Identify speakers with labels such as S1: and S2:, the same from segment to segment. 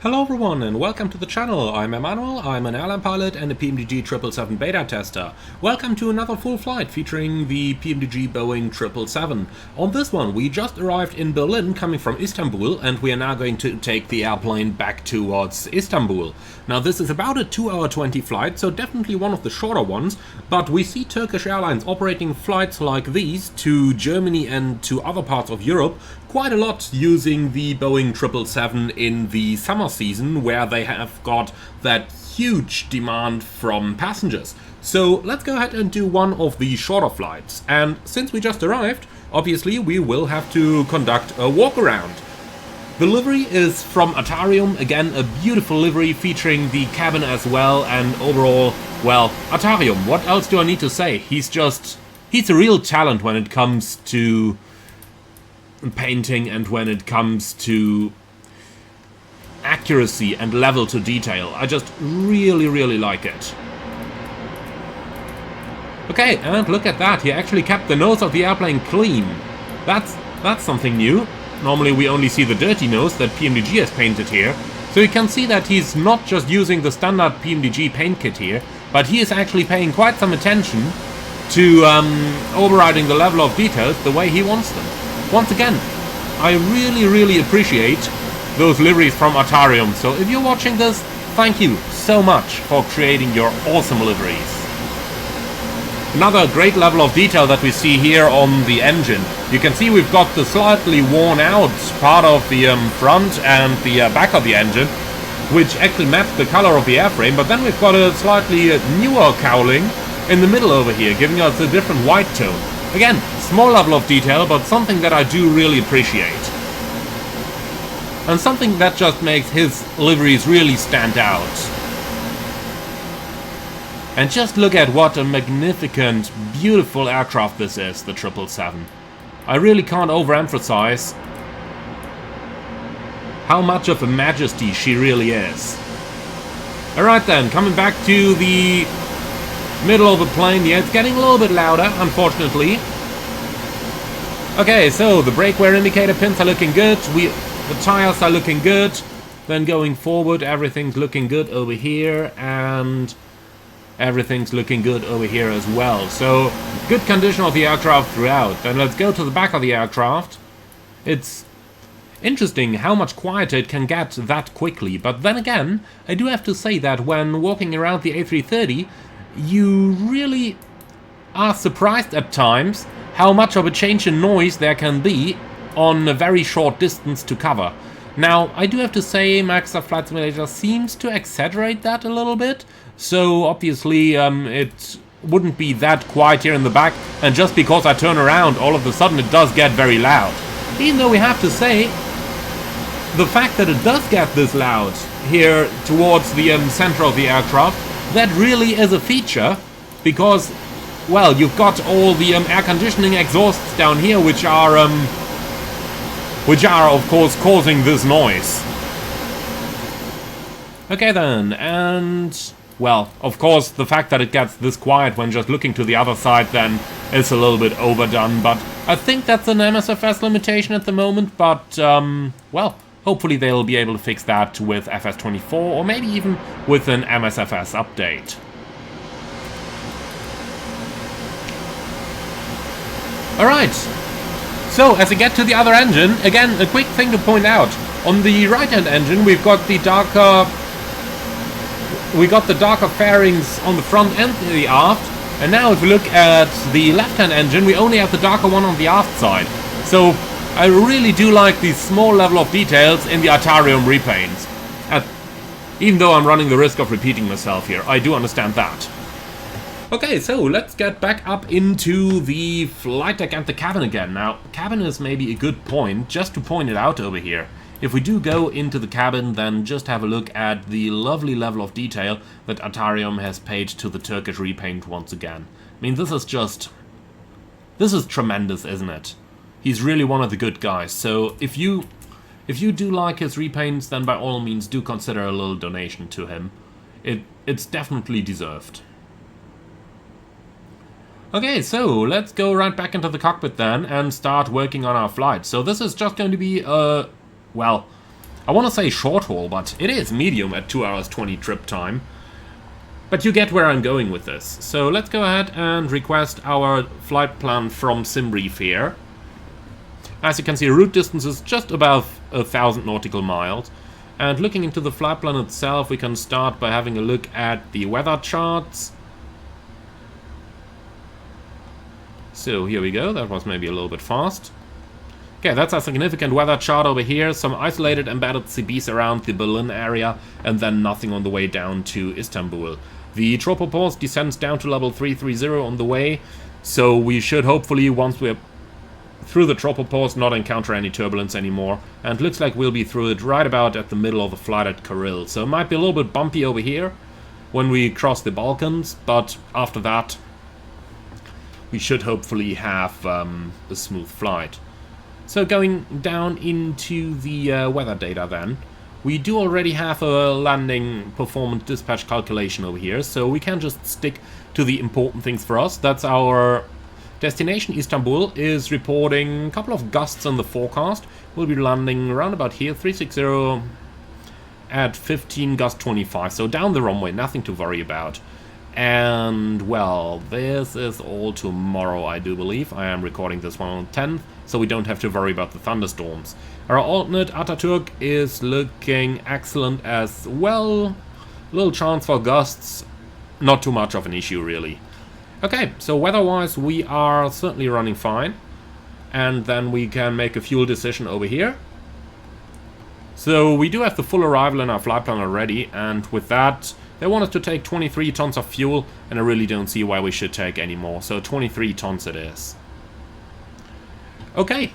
S1: Hello everyone and welcome to the channel. I'm Emmanuel, I'm an airline pilot and a PMDG 777 beta tester. Welcome to another full flight featuring the PMDG Boeing 777. On this one we just arrived in Berlin coming from Istanbul and we are now going to take the airplane back towards Istanbul. Now this is about a 2-hour 20 flight, so definitely one of the shorter ones, but we see Turkish Airlines operating flights like these to Germany and to other parts of Europe quite a lot using the Boeing 777 in the summer season, where they have got that huge demand from passengers. So let's go ahead and do one of the shorter flights. And since we just arrived, obviously we will have to conduct a walk around. The livery is from Atarium, again a beautiful livery featuring the cabin as well, and overall, well, Atarium, what else do I need to say? He's a real talent when it comes to painting and when it comes to accuracy and level to detail. I just really like it. Okay, and look at that, he actually kept the nose of the airplane clean. That's something new. Normally we only see the dirty nose that PMDG has painted here. So you can see that he's not just using the standard PMDG paint kit here, but he is actually paying quite some attention to overriding the level of details the way he wants them. Once again, I really appreciate those liveries from Atarium, so if you're watching this, thank you so much for creating your awesome liveries. Another great level of detail that we see here on the engine. You can see we've got the slightly worn out part of the front and the back of the engine, which actually match the color of the airframe, but then we've got a slightly newer cowling in the middle over here, giving us a different white tone. Again, small level of detail, but something that I do really appreciate. And something that just makes his liveries really stand out. And just look at what a magnificent, beautiful aircraft this is, the 777. I really can't overemphasize how much of a majesty she really is. Alright then, coming back to the middle of the plane. Yeah, it's getting a little bit louder, unfortunately. Okay, so the brake wear indicator pins are looking good. The tires are looking good. Then going forward, everything's looking good over here, and everything's looking good over here as well. So, good condition of the aircraft throughout. Then let's go to the back of the aircraft. It's interesting how much quieter it can get that quickly. But then again, I do have to say that when walking around the A330, you really are surprised at times how much of a change in noise there can be on a very short distance to cover. Now, I do have to say Microsoft Flight Simulator seems to exaggerate that a little bit, so obviously it wouldn't be that quiet here in the back, and just because I turn around, all of a sudden it does get very loud. Even though we have to say, the fact that it does get this loud here towards the center of the aircraft, that really is a feature, because, well, you've got all the air conditioning exhausts down here, which are of course causing this noise. Okay then, and well, of course, the fact that it gets this quiet when just looking to the other side then is a little bit overdone, but I think that's an MSFS limitation at the moment, but well, hopefully they'll be able to fix that with FS24 or maybe even with an MSFS update. Alright, so as we get to the other engine, again, a quick thing to point out. On the right-hand engine we've got the darker fairings on the front and the aft, and now if we look at the left-hand engine we only have the darker one on the aft side. So I really do like these small level of details in the Atarium repaints. Even though I'm running the risk of repeating myself here, I do understand that. Okay, so let's get back up into the flight deck and the cabin again. Now, cabin is maybe a good point, just to point it out over here. If we do go into the cabin, then just have a look at the lovely level of detail that Atarium has paid to the Turkish repaint once again. I mean, this is tremendous, isn't it? He's really one of the good guys, so if you do like his repaints, then by all means do consider a little donation to him. It's definitely deserved. Okay, so let's go right back into the cockpit then and start working on our flight. So this is just going to be well, I want to say short haul, but it is medium at 2 hours 20 trip time. But you get where I'm going with this. So let's go ahead and request our flight plan from SimBrief here. As you can see, route distance is just above 1,000 nautical miles. And looking into the flight plan itself, we can start by having a look at the weather charts. So here we go, that was maybe a little bit fast. Okay, that's a significant weather chart over here. Some isolated embedded CBs around the Berlin area, and then nothing on the way down to Istanbul. The tropopause descends down to level 330 on the way, so we should hopefully, once we're through the tropopause, not encounter any turbulence anymore. And looks like we'll be through it right about at the middle of the flight at Kirill. So it might be a little bit bumpy over here when we cross the Balkans, but after that we should hopefully have a smooth flight. So going down into the weather data then, we do already have a landing performance dispatch calculation over here, so we can just stick to the important things for us. That's our destination. Istanbul is reporting a couple of gusts on the forecast. We'll be landing around about here, 360 at 15 gust 25, so down the runway, nothing to worry about. And, well, this is all tomorrow, I do believe. I am recording this one on the 10th, so we don't have to worry about the thunderstorms. Our alternate, Atatürk, is looking excellent as well. Little chance for gusts, not too much of an issue, really. Okay, so weather-wise, we are certainly running fine. And then we can make a fuel decision over here. So we do have the full arrival in our flight plan already, and with that, they want us to take 23 tons of fuel, and I really don't see why we should take any more. So 23 tons it is. Okay.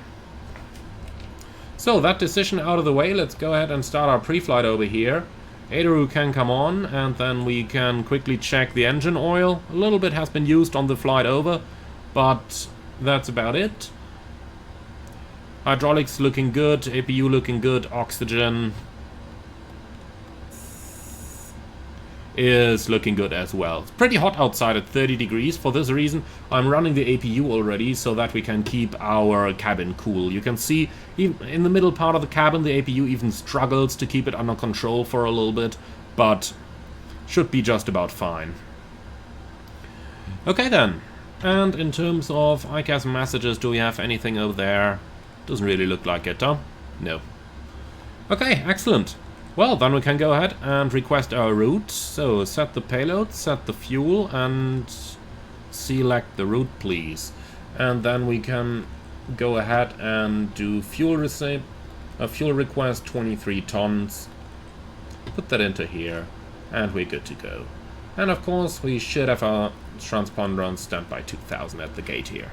S1: So that decision out of the way, let's go ahead and start our pre-flight over here. Aileron can come on, and then we can quickly check the engine oil. A little bit has been used on the flight over, but that's about it. Hydraulics looking good, APU looking good, oxygen is looking good as well. It's pretty hot outside at 30 degrees. For this reason, I'm running the APU already so that we can keep our cabin cool. You can see even in the middle part of the cabin, the APU even struggles to keep it under control for a little bit, but should be just about fine. Okay then, and in terms of ICAS messages, do we have anything over there? Doesn't really look like it, huh? No. Okay, excellent. Well, then we can go ahead and request our route. So set the payload, set the fuel, and select the route, please. And then we can go ahead and do fuel receipt, a fuel request, 23 tons. Put that into here, and we're good to go. And of course, we should have our transponder on standby 2000 at the gate here.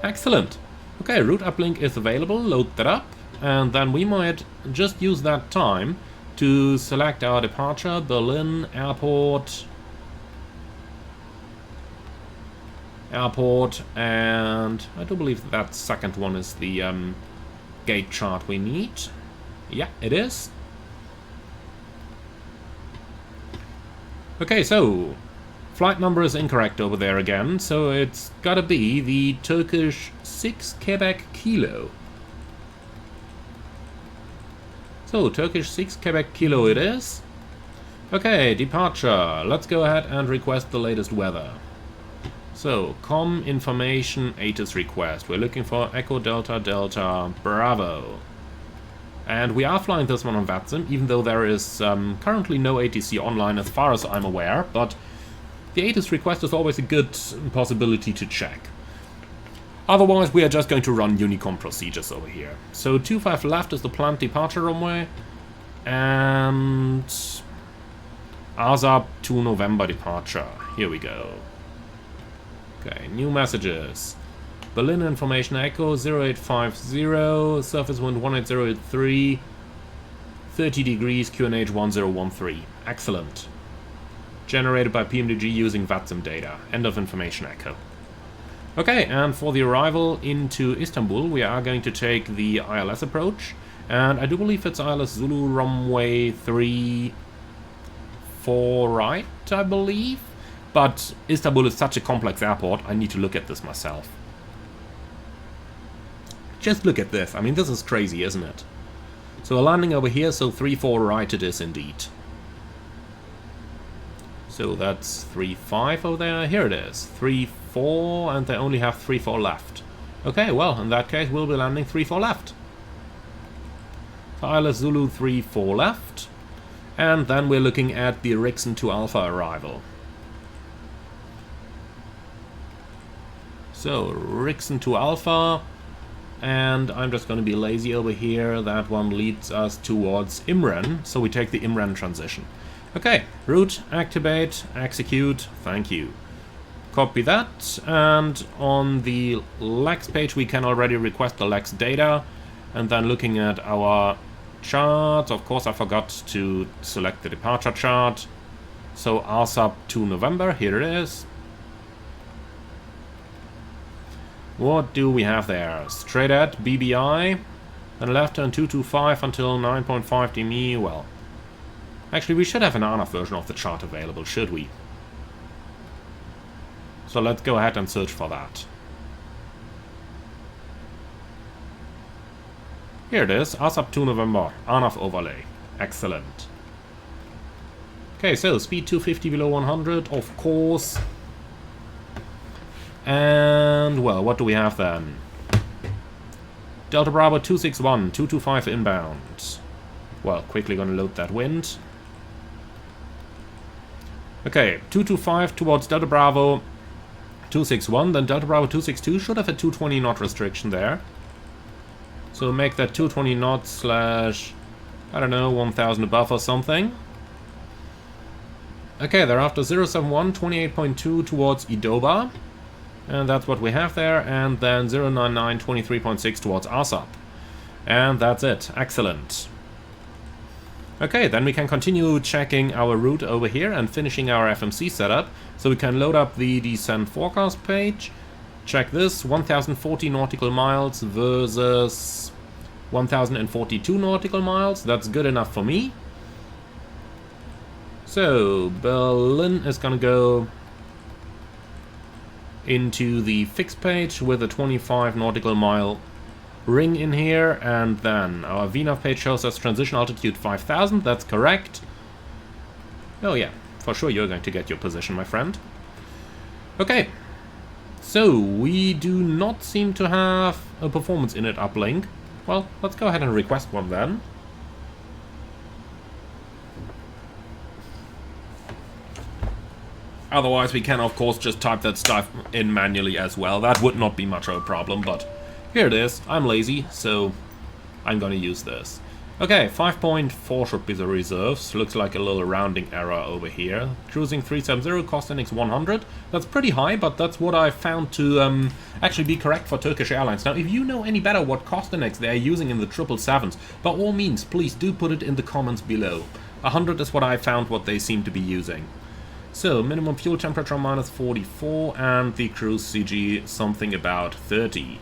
S1: Excellent. Okay, route uplink is available. Load that up. And then we might just use that time to select our departure, Berlin Airport, and I do believe that second one is the gate chart we need. Yeah, it is. Okay, so flight number is incorrect over there again, so it's gotta be the Turkish 6 Quebec Kilo. So, Turkish 6 Quebec Kilo it is. Okay, departure. Let's go ahead and request the latest weather. So, com information ATIS request. We're looking for Echo Delta Delta Bravo. And we are flying this one on VATSIM, even though there is currently no ATC online as far as I'm aware, but the ATIS request is always a good possibility to check. Otherwise, we are just going to run Honeycomb procedures over here. So 25 left is the planned departure runway, and ASAP to November departure. Here we go. Okay, new messages. Berlin information Echo 0850, surface wind 18083, 30 degrees, QNH 1013. Excellent. Generated by PMDG using VATSIM data. End of information Echo. Okay, and for the arrival into Istanbul, we are going to take the ILS approach, and I do believe it's ILS Zulu runway 34 right, I believe, but Istanbul is such a complex airport, I need to look at this myself. Just look at this, I mean, this is crazy, isn't it? So a landing over here, so 3-4 right it is indeed. So that's 3-5 over there. Here it is. 3-4, and they only have 3-4 left. Okay, well, in that case, we'll be landing 3-4 left. So ILS Zulu 3-4 left. And then we're looking at the Rixon 2 Alpha arrival. So, Rixon 2 Alpha. And I'm just going to be lazy over here. That one leads us towards Imran. So we take the Imran transition. Okay, route, activate, execute, thank you. Copy that, and on the LEX page we can already request the LEX data. And then looking at our charts, of course I forgot to select the departure chart. So ASAP to November, here it is. What do we have there? Straight at BBI, then left turn 225 until 9.5 dm, well. Actually, we should have an ANAF version of the chart available, should we? So let's go ahead and search for that. Here it is, ASAP 2 November, ANAF overlay. Excellent. Okay, so speed 250 below 100, of course. And, well, what do we have then? Delta Bravo 261, 225 inbound. Well, quickly gonna load that wind. Okay, 225 towards Delta Bravo 261, then Delta Bravo 262 should have a 220 knot restriction there. So make that 220 knots slash, I don't know, 1000 above or something. Okay, thereafter 071, 28.2 towards Idoba. And that's what we have there, and then 099, 23.6 towards ASAP. And that's it, excellent. Okay, then we can continue checking our route over here and finishing our FMC setup. So we can load up the descent forecast page. Check this, 1040 nautical miles versus 1042 nautical miles. That's good enough for me. So, Berlin is gonna go into the fixed page with a 25 nautical mile ring in here, and then our VNAV page shows us transition altitude 5000, that's correct. Oh yeah, for sure you're going to get your position, my friend. Okay, so we do not seem to have a performance init uplink. Well, let's go ahead and request one then. Otherwise we can of course just type that stuff in manually as well. That would not be much of a problem, but here it is. I'm lazy, so I'm gonna use this. Okay, 5.4 should be the reserves. Looks like a little rounding error over here. Cruising 370, cost index 100. That's pretty high, but that's what I found to actually be correct for Turkish Airlines. Now, if you know any better what cost index they are using in the 777s, by all means, please do put it in the comments below. 100 is what I found what they seem to be using. So, minimum fuel temperature minus 44, and the cruise CG something about 30.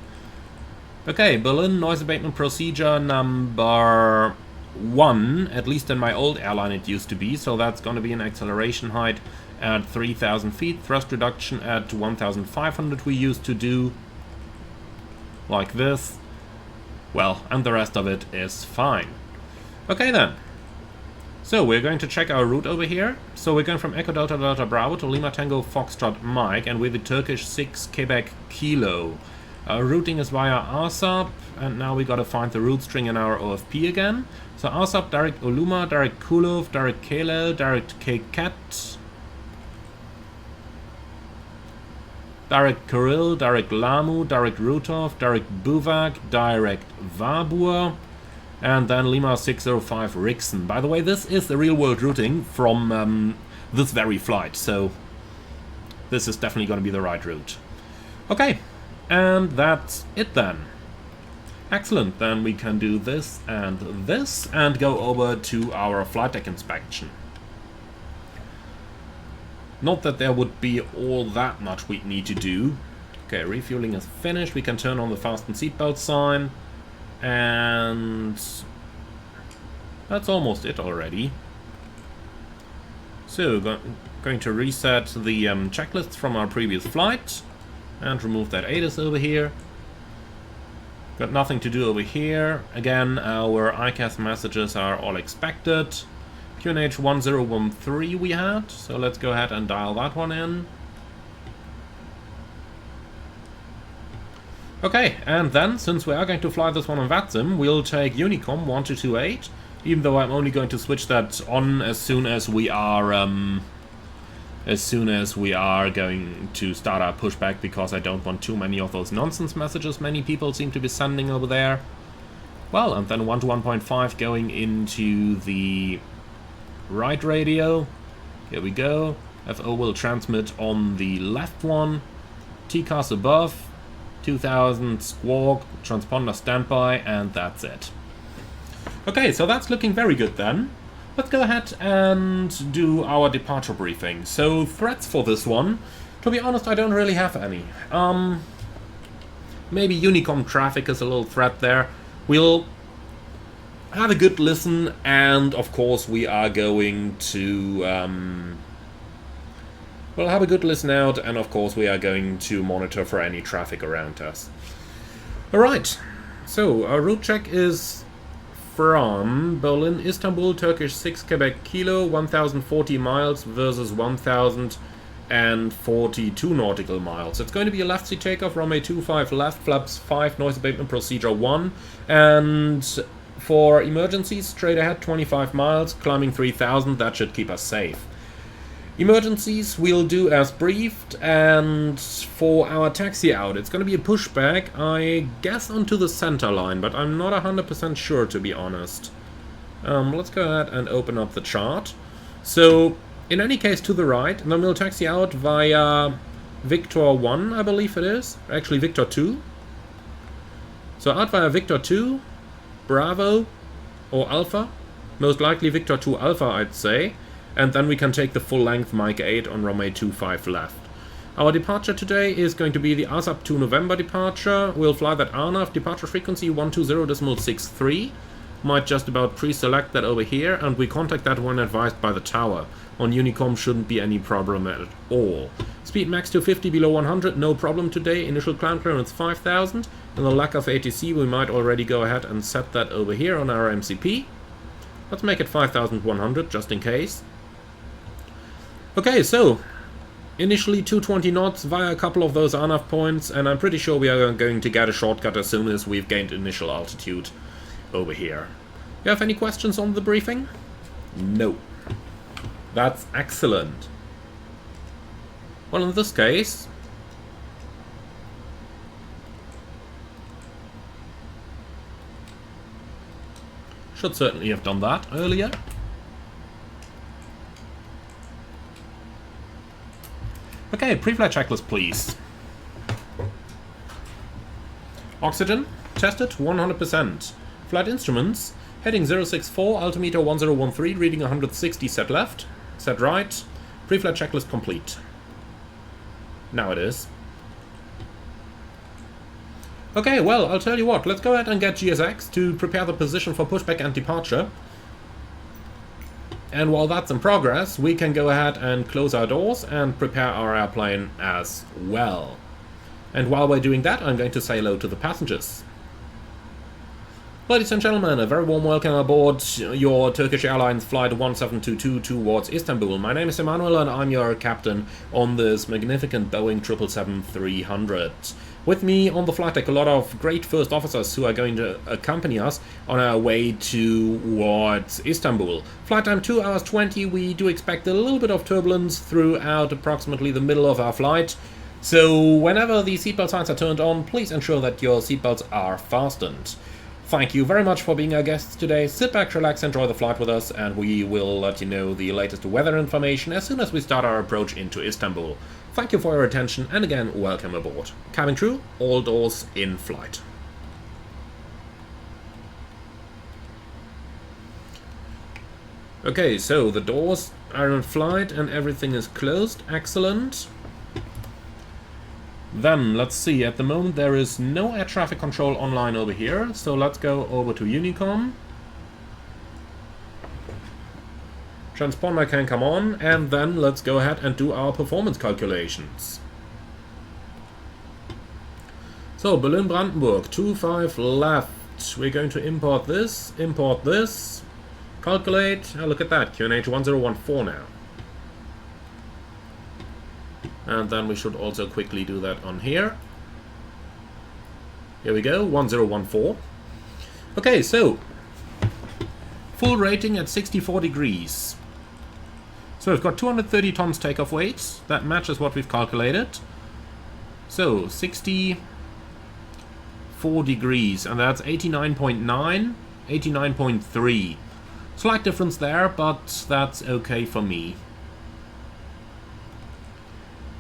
S1: Okay, Berlin noise abatement procedure number 1, at least in my old airline it used to be, so that's going to be an acceleration height at 3000 feet, thrust reduction at 1500 we used to do, like this. Well, and the rest of it is fine. Okay then. So we're going to check our route over here. So we're going from Echo Delta Delta Bravo to Lima Tango Foxtrot Mike, and with the Turkish 6 Quebec Kilo. Our routing is via ASAP, and now we gotta find the route string in our OFP again. So ASAP, direct Uluma, direct Kulov, direct Kelel, direct Keket, direct Kuril, direct Lamu, direct Rutov, direct Buvak, direct Vabur, and then Lima 605 Rixon. By the way, this is the real world routing from this very flight, so this is definitely gonna be the right route. Okay. And that's it then. Excellent, then we can do this and go over to our flight deck inspection. Not that there would be all that much we need to do. Okay, refueling is finished, we can turn on the fasten seatbelt sign, and that's almost it already. So, going to reset the checklists from our previous flight. And remove that ATIS over here. Got nothing to do over here. Again, our ICAS messages are all expected. QNH 1013 we had, so let's go ahead and dial that one in. Okay, and then, since we are going to fly this one on VATSIM, we'll take Unicom 1228, even though I'm only going to switch that on as soon as we are going to start our pushback, because I don't want too many of those nonsense messages many people seem to be sending over there. Well, and then 1 to 1.5 going into the right radio. Here we go. FO will transmit on the left one. TCAS above. 2000 squawk, transponder standby, and that's it. Okay, so that's looking very good then. Let's go ahead and do our departure briefing. So, threats for this one. To be honest, I don't really have any. Maybe Unicom traffic is a little threat there. We'll have a good listen, and of course we are going to... we'll have a good listen out, and of course we are going to monitor for any traffic around us. Alright, so our route check is from Berlin, Istanbul, Turkish 6 Quebec Kilo, 1040 miles versus 1042 nautical miles. It's going to be a left seat takeoff, runway 25 left, flaps 5, noise abatement procedure 1, and for emergencies, straight ahead 25 miles, climbing 3000, that should keep us safe. Emergencies we'll do as briefed, and for our taxi out, it's going to be a pushback, I guess onto the center line, but I'm not 100% sure, to be honest. Let's go ahead and open up the chart. So, in any case, to the right, and then we'll taxi out via Victor 1, I believe it is. Actually, Victor 2. So out via Victor 2, Bravo, or Alpha. Most likely Victor 2 Alpha, I'd say. And then we can take the full-length Mike 8 on runway 25 left. Our departure today is going to be the ASAP to November departure. We'll fly that RNAV, departure frequency 120.63. Might just about pre-select that over here, and we contact that when advised by the tower. On Unicom shouldn't be any problem at all. Speed max 250 below 100, no problem today. Initial climb clearance 5000. And the lack of ATC, we might already go ahead and set that over here on our MCP. Let's make it 5100 just in case. Okay, so initially 220 knots via a couple of those RNAV points, and I'm pretty sure we are going to get a shortcut as soon as we've gained initial altitude over here. You have any questions on the briefing? No. That's excellent. Well, in this case, should certainly have done that earlier. Okay, pre-flight checklist, please. Oxygen, tested 100%. Flight instruments, heading 064, altimeter 1013, reading 160, set left, set right. Pre-flight checklist complete. Now it is. Okay, well, I'll tell you what, let's go ahead and get GSX to prepare the position for pushback and departure. And while that's in progress, we can go ahead and close our doors and prepare our airplane as well. And while we're doing that, I'm going to say hello to the passengers. Ladies and gentlemen, a very warm welcome aboard your Turkish Airlines Flight 1722 towards Istanbul. My name is Emmanuel and I'm your captain on this magnificent Boeing 777-300. With me on the flight deck, a lot of great first officers who are going to accompany us on our way towards Istanbul. Flight time 2 hours 20. We do expect a little bit of turbulence throughout approximately the middle of our flight. So whenever the seatbelt signs are turned on, please ensure that your seatbelts are fastened. Thank you very much for being our guests today. Sit back, relax, enjoy the flight with us, and we will let you know the latest weather information as soon as we start our approach into Istanbul. Thank you for your attention, and again, welcome aboard. Cabin crew, all doors in flight. Okay, so the doors are in flight and everything is closed. Excellent. Then, let's see, at the moment there is no air traffic control online over here, so let's go over to Unicom. Transponder can come on, and then let's go ahead and do our performance calculations. So So, Berlin-Brandenburg, 25 left. We're going to import this, calculate. Oh, look at that, QNH 1014 now. And then we should also quickly do that on here. Here we go, 1014. Okay, so full rating at 64 degrees. So we've got 230 tons takeoff weight. That matches what we've calculated. So 64 degrees, and that's 89.9, 89.3. Slight difference there, but that's okay for me.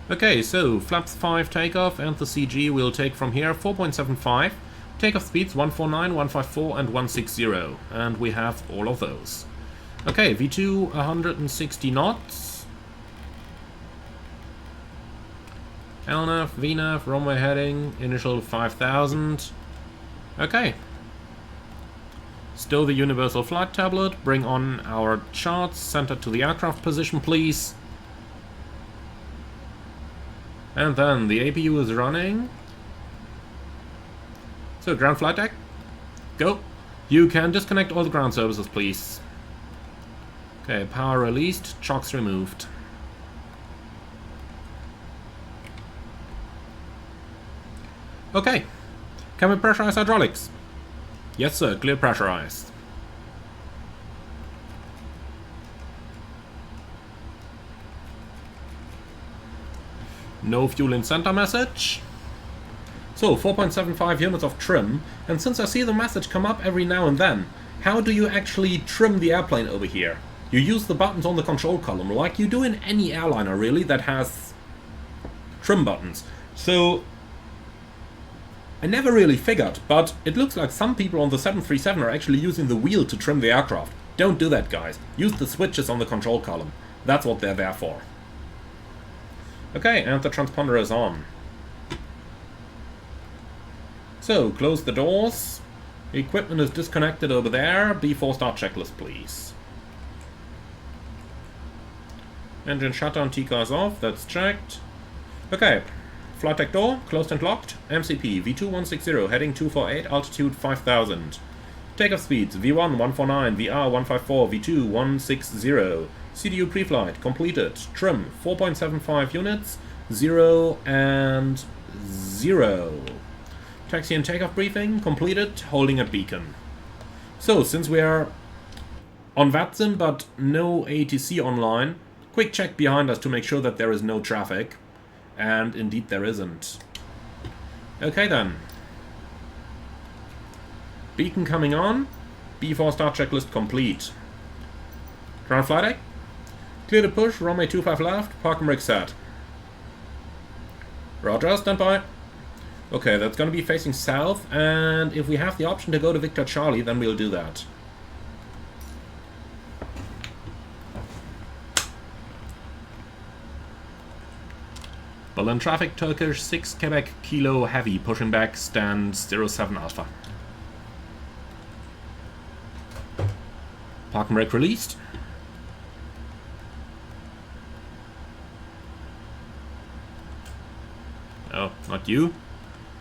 S1: Okay, so flaps 5 takeoff, and the CG we'll take from here 4.75. Takeoff speeds 149, 154 and 160, and we have all of those. Okay, V2 160 knots. LNAV, VNAV, runway heading, initial 5000. Okay. Still the universal flight tablet. Bring on our charts, centered to the aircraft position, please. And then the APU is running. So, ground flight deck, go. You can disconnect all the ground services, please. Okay, power released, chocks removed. Okay, can we pressurize hydraulics? Yes, sir, clear pressurized. No fuel in center message. So, 4.75 units of trim, and since I see the message come up every now and then, how do you actually trim the airplane over here? You use the buttons on the control column, like you do in any airliner really that has trim buttons. So, I never really figured, but it looks like some people on the 737 are actually using the wheel to trim the aircraft. Don't do that, guys. Use the switches on the control column. That's what they're there for. Okay, and the transponder is on. So, close the doors. Equipment is disconnected over there. B4 start checklist, please. Engine shutdown, TCAR is off. That's checked. Okay. Flight deck door, closed and locked. MCP, V2160, heading 248, altitude 5000. Takeoff speeds, V1 149, VR 154, V2 160. CDU pre-flight, completed. Trim, 4.75 units, 0 and 0. Taxi and takeoff briefing, completed, holding at beacon. So, since we are on VATSIM but no ATC online, quick check behind us to make sure that there is no traffic. And indeed there isn't. Okay then. Beacon coming on. B4 start checklist complete. Ground flight deck. Clear to push, runway 25 left, park and brake set. Roger, stand by. Okay, that's gonna be facing south, and if we have the option to go to Victor Charlie, then we'll do that. Berlin traffic, Turkish 6 Quebec Kilo Heavy, pushing back, stand 07 Alpha. Park and brake released. Oh, not you.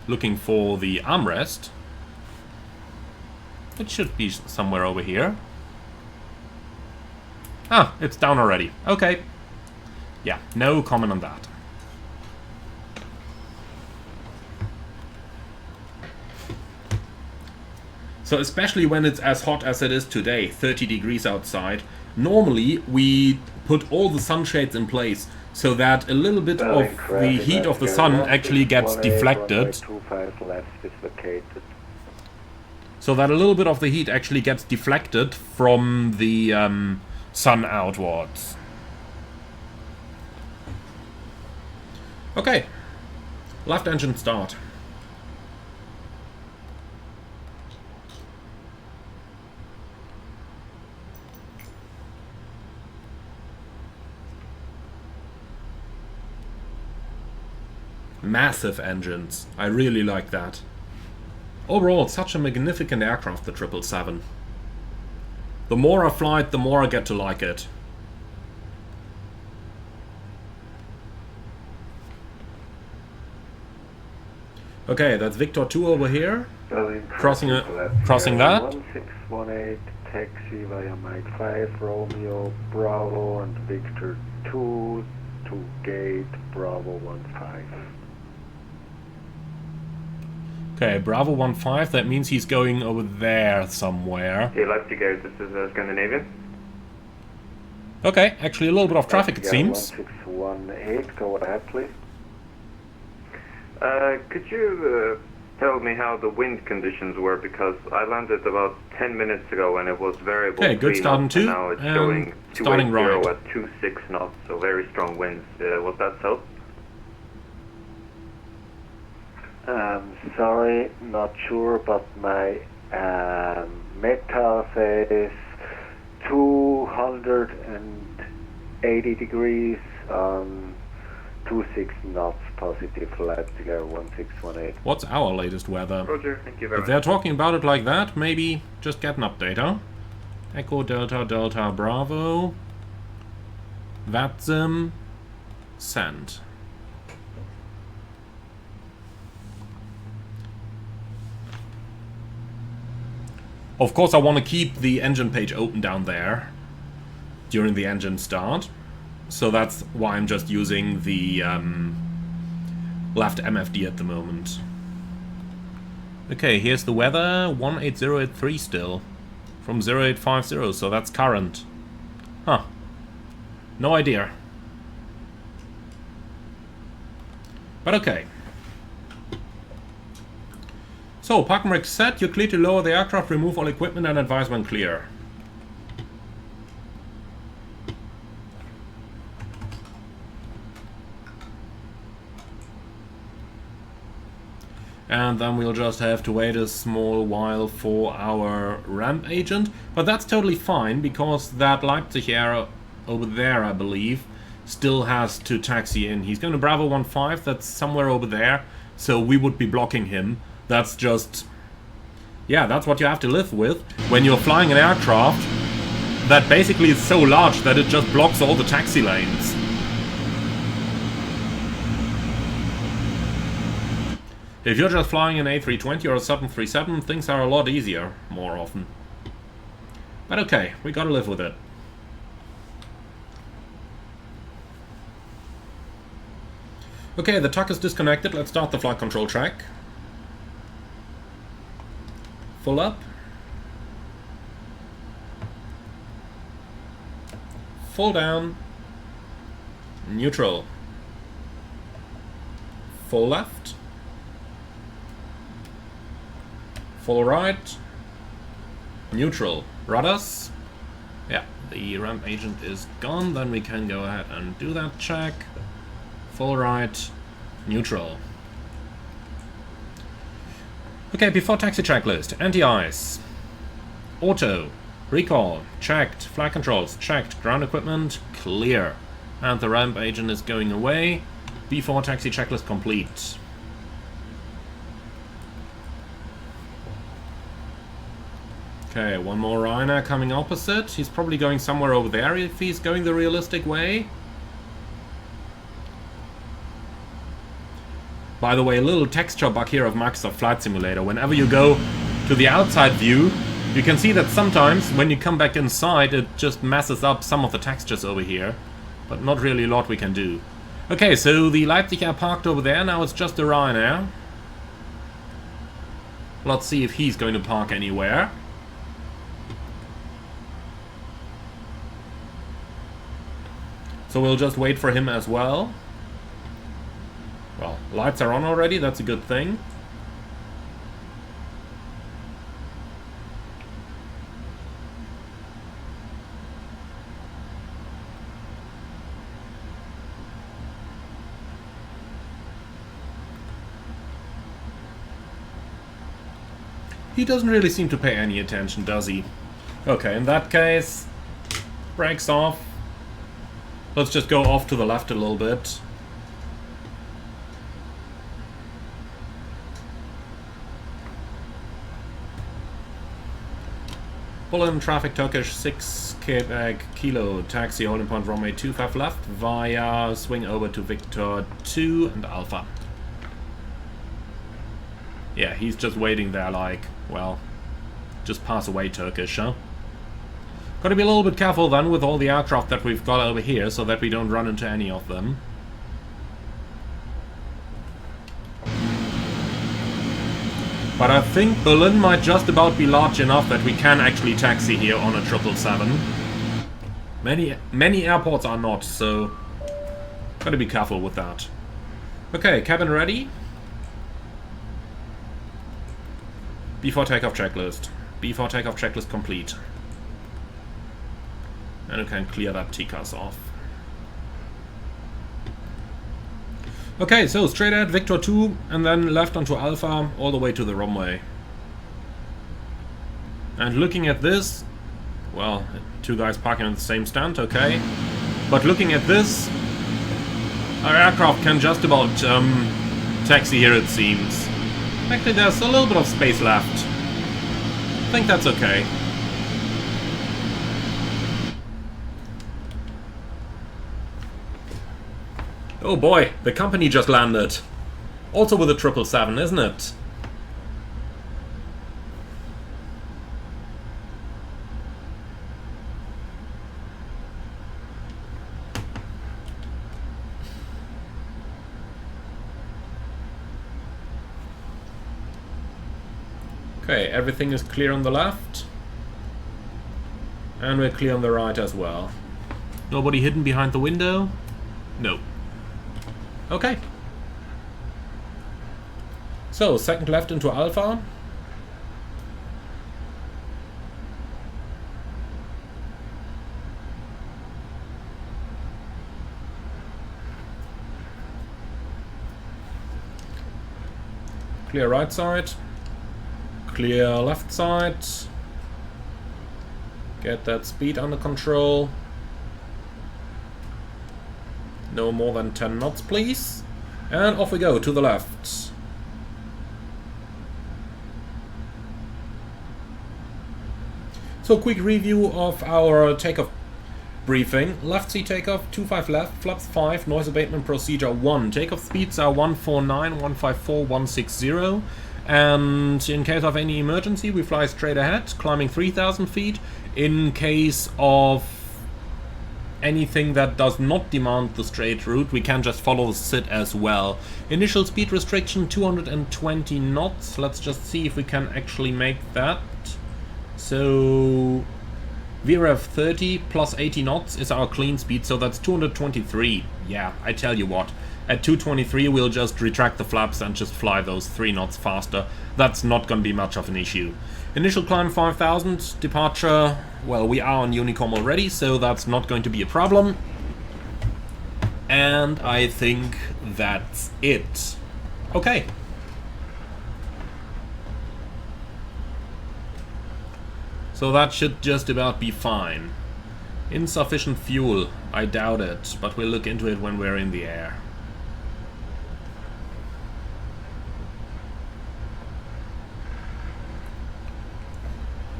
S1: Looking for the armrest. It should be somewhere over here. Ah, it's down already. Okay. Yeah, no comment on that. So especially when it's as hot as it is today, 30 degrees outside, normally we put all the sunshades in place so that a little bit of the heat of the sun actually gets deflected. So that a little bit of the heat actually gets deflected from the sun outwards. Okay, left engine start. Massive engines. I really like that. Overall, it's such a magnificent aircraft, the 777. The more I fly it, the more I get to like it. Okay, that's Victor 2 over here. Crossing that.
S2: 1618 taxi via Mike 5 Romeo Bravo and Victor 2 to gate Bravo 15.
S1: Okay, Bravo 15, that means he's going over there somewhere.
S3: Hey, Leipzig Air, this is Scandinavian.
S1: Okay, actually a little bit of traffic it seems.
S2: 1618, go ahead please.
S3: Could you tell me how the wind conditions were, because I landed about 10 minutes ago and it was variable.
S1: Okay, good starting too.
S3: Now it's showing
S1: starting right
S3: at 26 knots, so very strong winds. Was that so?
S2: Sorry, not sure, but my meta says 280 degrees on 26 knots positive, Leipzig 1618.
S1: What's our latest weather?
S3: Roger, thank you very
S1: If
S3: much.
S1: they're talking about it like that, maybe just get an update, huh? Echo Delta Delta Bravo. VATSIM. Send. Of course, I want to keep the engine page open down there during the engine start. So that's why I'm just using the left MFD at the moment. Okay, here's the weather. 18083 still. From 0850, so that's current. Huh. No idea. But okay. So, parking brake set, you're clear to lower the aircraft, remove all equipment and advise when clear. And then we'll just have to wait a small while for our ramp agent. But that's totally fine, because that Leipzig Air over there, I believe, still has to taxi in. He's going to Bravo 15, that's somewhere over there, so we would be blocking him. That's just... yeah, that's what you have to live with when you're flying an aircraft that basically is so large that it just blocks all the taxi lanes. If you're just flying an A320 or a 737, things are a lot easier, more often. But okay, we gotta live with it. Okay, the tuck is disconnected, let's start the flight control track. Full up. Full down. Neutral. Full left. Full right. Neutral. Rudders. Yeah, the ramp agent is gone. Then we can go ahead and do that check. Full right. Neutral. Okay, before taxi checklist. Anti-ice. Auto. Recall. Checked. Flight controls. Checked. Ground equipment. Clear. And the ramp agent is going away. Before taxi checklist complete. Okay, one more Ryanair coming opposite. He's probably going somewhere over there if he's going the realistic way. By the way, a little texture bug here of Microsoft Flight Simulator. Whenever you go to the outside view, you can see that sometimes when you come back inside, it just messes up some of the textures over here. But not really a lot we can do. Okay, so the Leipzig Air parked over there. Now it's just a Ryanair. Let's see if he's going to park anywhere. So we'll just wait for him as well. Well, lights are on already, that's a good thing. He doesn't really seem to pay any attention, does he? Okay, in that case, brakes off. Let's just go off to the left a little bit. Bullen traffic Turkish 6 Quebec Kilo taxi holding point runway 25 left via swing over to Victor 2 and Alpha. Yeah, he's just waiting there like, well, just pass away Turkish, huh? Gotta be a little bit careful then with all the aircraft that we've got over here so that we don't run into any of them. But I think Berlin might just about be large enough that we can actually taxi here on a 777. Many airports are not, so gotta be careful with that. Okay, cabin ready. Before takeoff checklist. Before takeoff checklist complete. And you can clear that TCAS off. Okay, so straight ahead Victor 2 and then left onto Alpha all the way to the runway. And looking at this, well, two guys parking on the same stand, okay. But looking at this, our aircraft can just about taxi here, it seems. Actually, there's a little bit of space left. I think that's okay. Oh boy, the company just landed. Also with a 777, isn't it? Okay, everything is clear on the left. And we're clear on the right as well. Nobody hidden behind the window? No. Okay. So, second left into Alpha. Clear right side. Clear left side. Get that speed under control. No more than 10 knots, please. And off we go, to the left. So, quick review of our takeoff briefing. Left seat takeoff, 25 left, flaps 5, noise abatement procedure 1. Takeoff speeds are 149, 154, 160. And in case of any emergency, we fly straight ahead, climbing 3,000 feet. In case of anything that does not demand the straight route, we can just follow the SID as well. Initial speed restriction 220 knots. Let's just see if we can actually make that. So VREV 30 plus 80 knots is our clean speed, so that's 223. Yeah, I tell you what, at 223 we'll just retract the flaps and just fly those 3 knots faster. That's not gonna be much of an issue. Initial climb 5,000, departure, well, we are on Honeycomb already, so that's not going to be a problem. And I think that's it. Okay. So that should just about be fine. Insufficient fuel, I doubt it, but we'll look into it when we're in the air.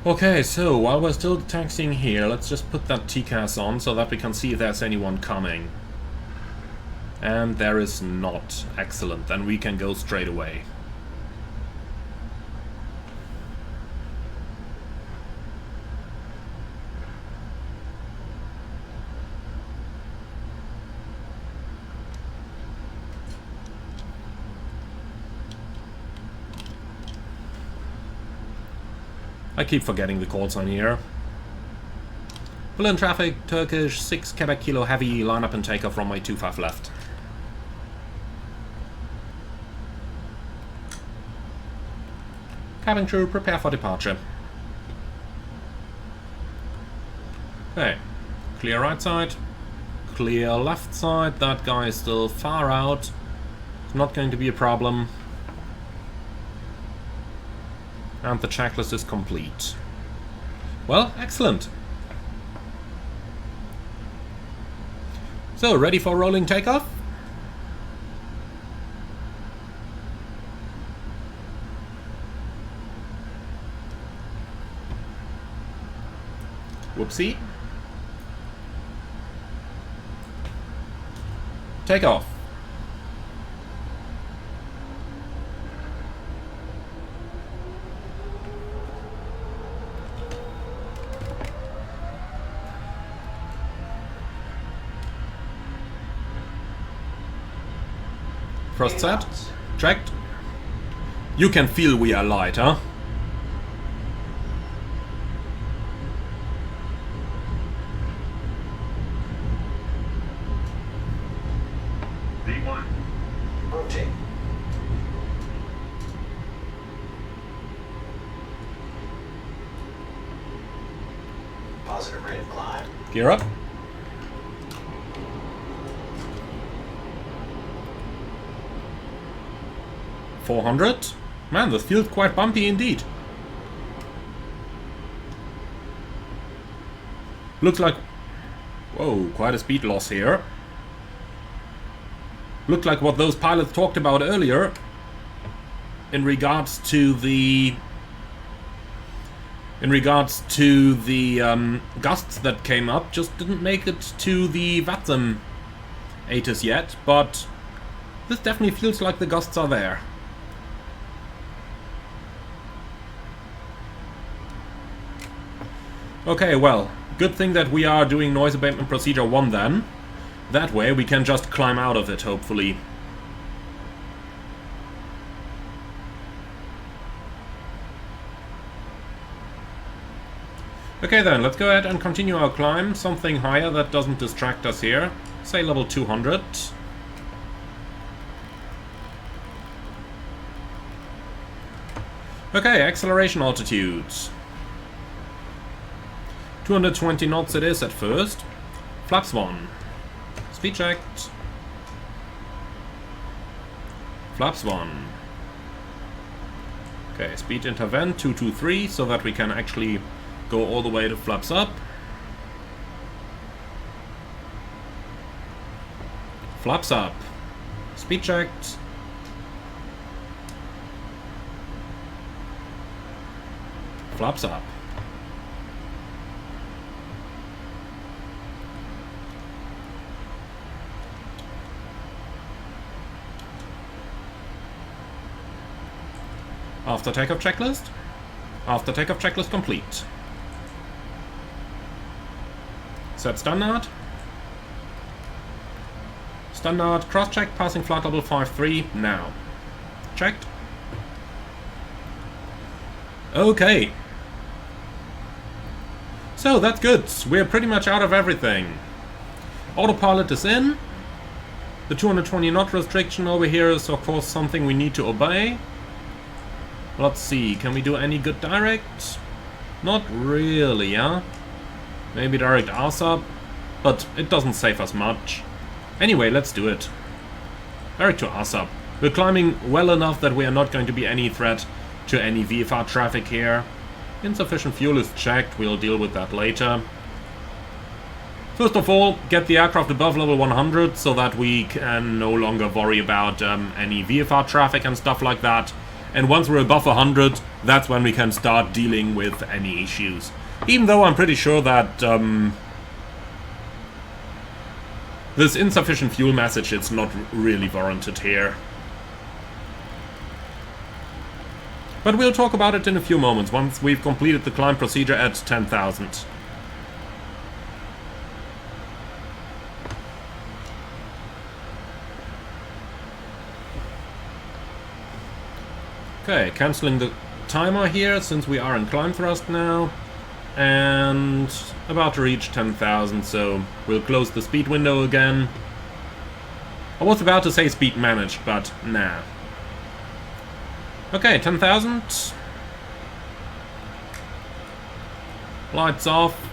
S1: Okay, so while we're still taxiing here, let's just put that TCAS on so that we can see if there's anyone coming. And there is not. Excellent, then we can go straight away. I keep forgetting the call sign here. Berlin traffic, Turkish, 6 Quebec Kilo Heavy, line up and take off runway 25 left. Cabin crew, prepare for departure. Okay, clear right side, clear left side, that guy is still far out. It's not going to be a problem. And the checklist is complete. Well, excellent. So, ready for rolling takeoff? Whoopsie. Take off. First set. Checked. You can feel we are light, huh?
S4: V1. Rotate. Positive rate of climb.
S1: Gear up. $400. Man, this feels quite bumpy indeed. Looks like... Whoa, quite a speed loss here. Looked like what those pilots talked about earlier in regards to the gusts that came up. Just didn't make it to the VATSIM ATIS yet, but this definitely feels like the gusts are there. Okay, well, good thing that we are doing noise abatement procedure 1 then. That way we can just climb out of it, hopefully. Okay then, let's go ahead and continue our climb. Something higher that doesn't distract us here. Say level 200. Okay, acceleration altitudes. 220 knots it is at first. Flaps 1. Speed checked. Flaps 1. Okay, speed intervent 223 so that we can actually go all the way to flaps up. Flaps up. Speed checked. Flaps up. After takeoff checklist. After takeoff checklist complete. Set standard. Standard cross check passing flight level 53 now. Checked. Okay. So that's good. We're pretty much out of everything. Autopilot is in. The 220 knot restriction over here is of course something we need to obey. Let's see, can we do any good direct? Not really, huh? Maybe direct ASAP, but it doesn't save us much. Anyway, let's do it. Direct to ASAP. We're climbing well enough that we are not going to be any threat to any VFR traffic here. Insufficient fuel is checked, we'll deal with that later. First of all, get the aircraft above level 100 so that we can no longer worry about any VFR traffic and stuff like that. And once we're above 100, that's when we can start dealing with any issues. Even though I'm pretty sure that this insufficient fuel message is not really warranted here. But we'll talk about it in a few moments, once we've completed the climb procedure at 10,000. Okay, cancelling the timer here, since we are in climb thrust now. And about to reach 10,000, so we'll close the speed window again. I was about to say speed managed, but nah. Okay, 10,000. Lights off.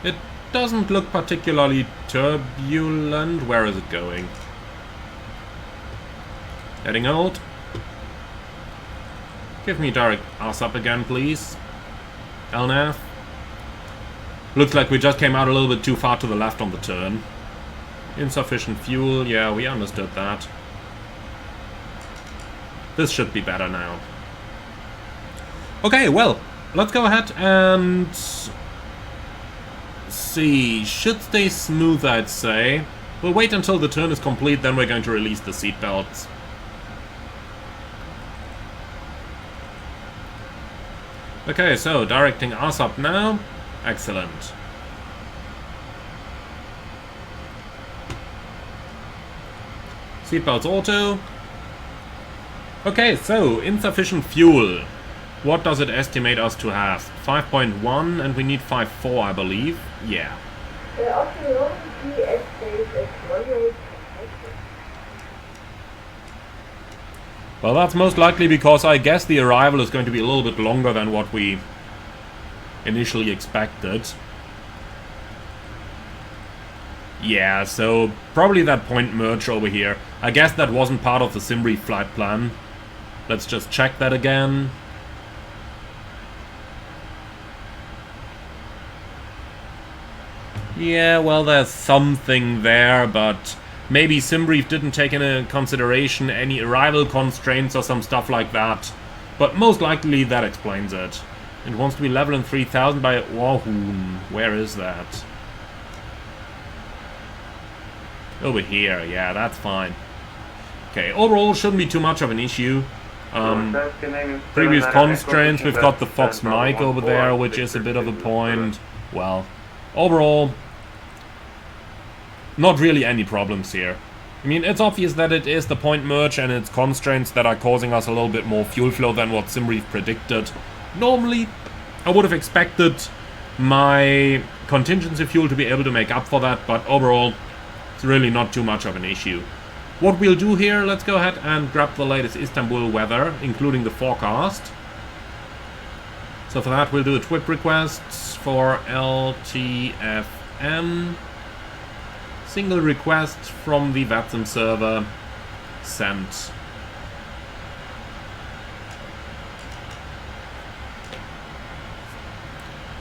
S1: It doesn't look particularly turbulent. Where is it going? Heading out. Give me direct ass up again, please. LNAV. Looks like we just came out a little bit too far to the left on the turn. Insufficient fuel, yeah, we understood that. This should be better now. Okay, well, let's go ahead and see. Should stay smooth, I'd say. We'll wait until the turn is complete, then we're going to release the seatbelts. Okay, so directing us up now. Excellent. Seatbelts auto. Okay, so insufficient fuel. What does it estimate us to have? 5.1 and we need 5.4, I believe. Yeah. Well, that's most likely because I guess the arrival is going to be a little bit longer than what we initially expected. Yeah, so probably that point merge over here. I guess that wasn't part of the Simbrief flight plan. Let's just check that again. Yeah, well, there's something there, but maybe Simbrief didn't take into consideration any arrival constraints or some stuff like that. But most likely that explains it. It wants to be level in 3000 by Wahoon. Where is that? Over here, yeah, that's fine. Okay, overall shouldn't be too much of an issue. Previous constraints, we've got the Fox mic over there, which is a bit of a point. Well, overall, not really any problems here. I mean, it's obvious that it is the point merge and its constraints that are causing us a little bit more fuel flow than what Simbrief predicted. Normally, I would have expected my contingency fuel to be able to make up for that, but overall, it's really not too much of an issue. What we'll do here, let's go ahead and grab the latest Istanbul weather, including the forecast. So for that, we'll do a TWIP requests for LTFM. Single request from the VATSIM server. Sent.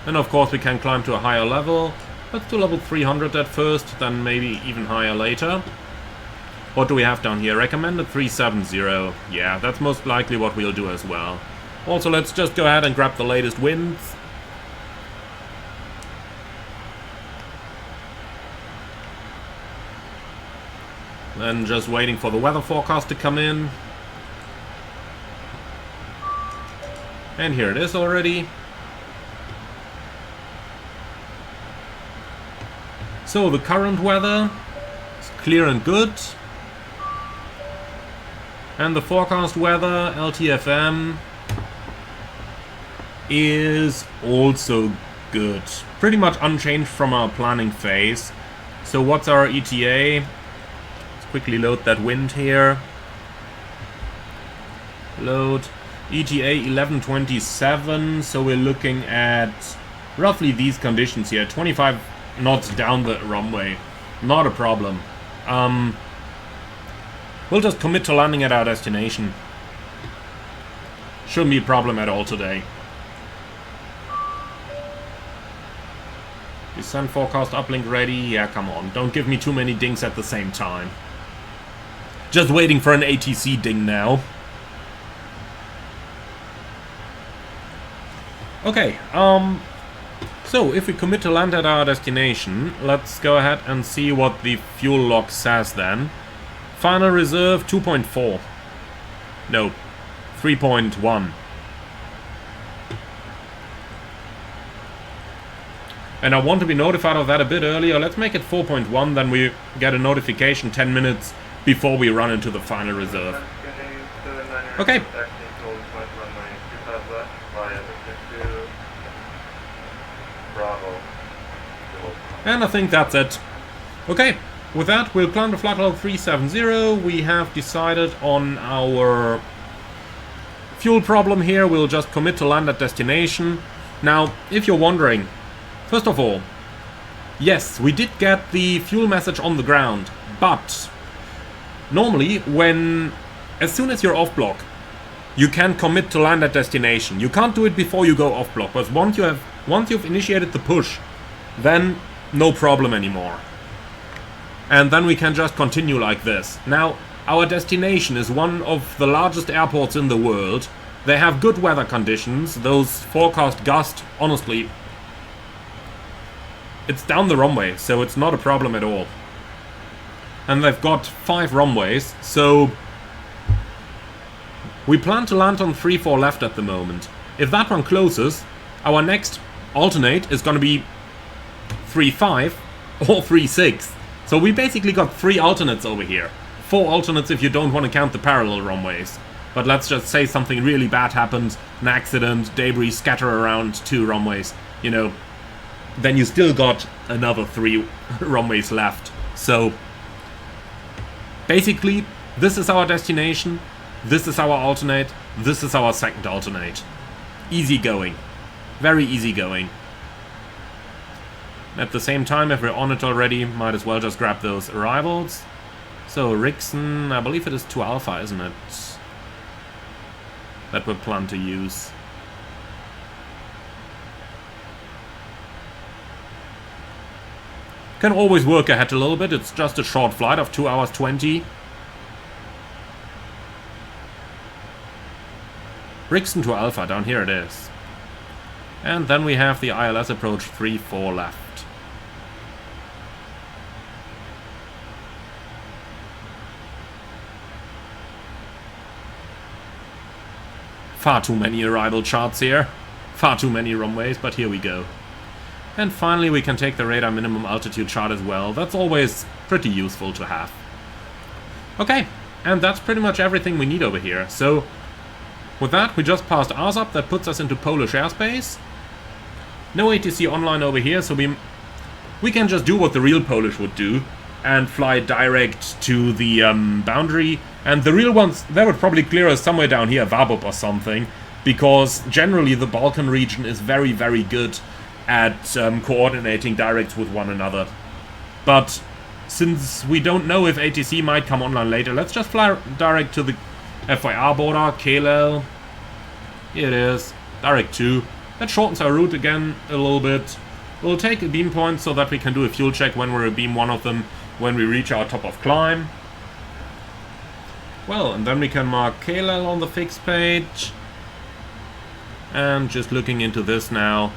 S1: And of course we can climb to a higher level. Let's do level 300 at first, then maybe even higher later. What do we have down here? Recommended 370. Yeah, that's most likely what we'll do as well. Also, let's just go ahead and grab the latest winds. Then just waiting for the weather forecast to come in. And here it is already. So the current weather is clear and good. And the forecast weather, LTFM, is also good. Pretty much unchanged from our planning phase. So what's our ETA? Let's quickly load that wind here. Load. ETA 1127, so we're looking at roughly these conditions here. 25 knots down the runway. Not a problem. We'll just commit to landing at our destination. Shouldn't be a problem at all today. Descent forecast uplink ready. Yeah, come on. Don't give me too many dings at the same time. Just waiting for an ATC ding now. Okay, so if we commit to land at our destination, let's go ahead and see what the fuel log says then. Final reserve 2.4. No, 3.1. And I want to be notified of that a bit earlier. Let's make it 4.1, then we get a notification 10 minutes before we run into the final reserve. Okay. And I think that's it. Okay, with that, we'll climb to flight level 370. We have decided on our fuel problem here. We'll just commit to land at destination. Now, if you're wondering, first of all, yes, we did get the fuel message on the ground, but normally, as soon as you're off block, you can commit to land at destination. You can't do it before you go off block, because once you've initiated the push, then no problem anymore. And then we can just continue like this. Now, our destination is one of the largest airports in the world. They have good weather conditions. Those forecast gust, honestly, it's down the runway, so it's not a problem at all. And they've got 5 runways, so we plan to land on 3-4 left at the moment. If that one closes, our next alternate is going to be 3-5 or 3-6. So we basically got 3 alternates over here. 4 alternates if you don't want to count the parallel runways. But let's just say something really bad happens, an accident, debris scatter around 2 runways, you know, then you still got another 3 runways left. So basically, this is our destination, this is our alternate, this is our second alternate. Easy going. Very easy going. At the same time, if we're on it already, might as well just grab those arrivals. So Rixon, I believe it is 2 Alpha, isn't it? That we plan to use. Can always work ahead a little bit, it's just a short flight of 2 hours 20. Rixon to Alpha, down here it is. And then we have the ILS approach 3-4 left. Far too many arrival charts here. Far too many runways, but here we go. And finally we can take the radar minimum altitude chart as well. That's always pretty useful to have. Okay, and that's pretty much everything we need over here. So with that, we just passed ASAP. That puts us into Polish airspace. No ATC online over here, so we can just do what the real Polish would do and fly direct to the boundary. And the real ones, they would probably clear us somewhere down here, Warburg or something, because generally the Balkan region is very, very good at coordinating directs with one another. But since we don't know if ATC might come online later, let's just fly direct to the FYR border, KLL. Here it is, direct 2. That shortens our route again a little bit. We'll take a beam point so that we can do a fuel check when we're a beam one of them when we reach our top of climb. Well, and then we can mark KLL on the fixed page. And just looking into this now,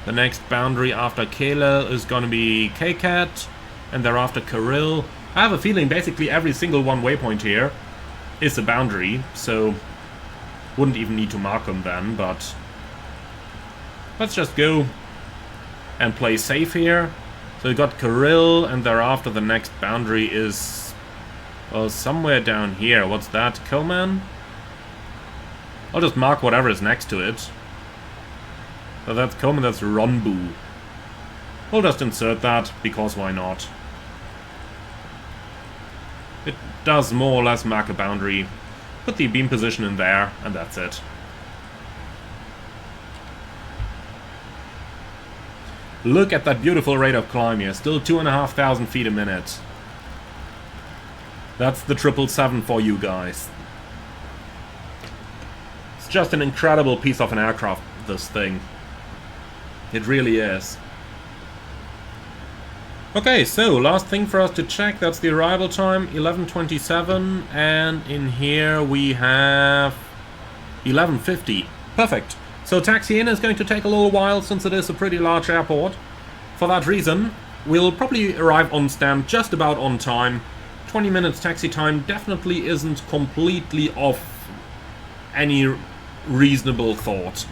S1: the next boundary after KLL is going to be KCAT, and thereafter Kirill. I have a feeling basically every single one waypoint here is a boundary, so wouldn't even need to mark them then, but let's just go and play safe here. So we got Kirill, and thereafter the next boundary is, well, somewhere down here. What's that? Koman? I'll just mark whatever is next to it. So that's Koman, that's Ronbu. We'll just insert that, because why not? It does more or less mark a boundary. Put the beam position in there, and that's it. Look at that beautiful rate of climb here, still 2,500 feet a minute. That's the 777 for you guys. It's just an incredible piece of an aircraft, this thing. It really is. Okay, so last thing for us to check, that's the arrival time, 11:27, and in here we have 11:50. Perfect. So taxi in is going to take a little while since it is a pretty large airport. For that reason, we'll probably arrive on stand just about on time. 20 minutes taxi time definitely isn't completely off any reasonable thought.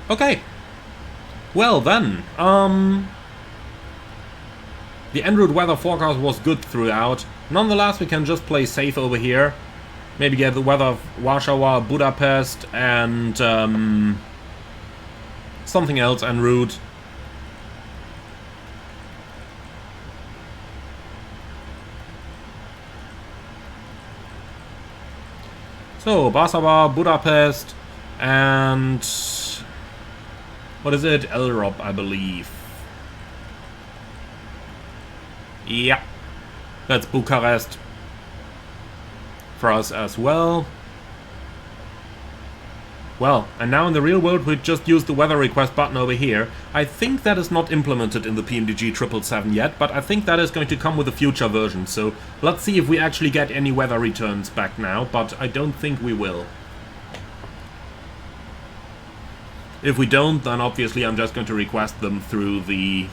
S1: Okay. Well then, the en route weather forecast was good throughout. Nonetheless, we can just play safe over here. Maybe get the weather of Warsaw, Budapest, and something else en route. So, Warsaw, Budapest, and what is it? Elrob, I believe. Yeah, that's Bucharest for us as well. Well, and now in the real world we just use the weather request button over here. I think that is not implemented in the PMDG 777 yet, but I think that is going to come with a future version. So let's see if we actually get any weather returns back now, but I don't think we will. If we don't, then obviously I'm just going to request them through the...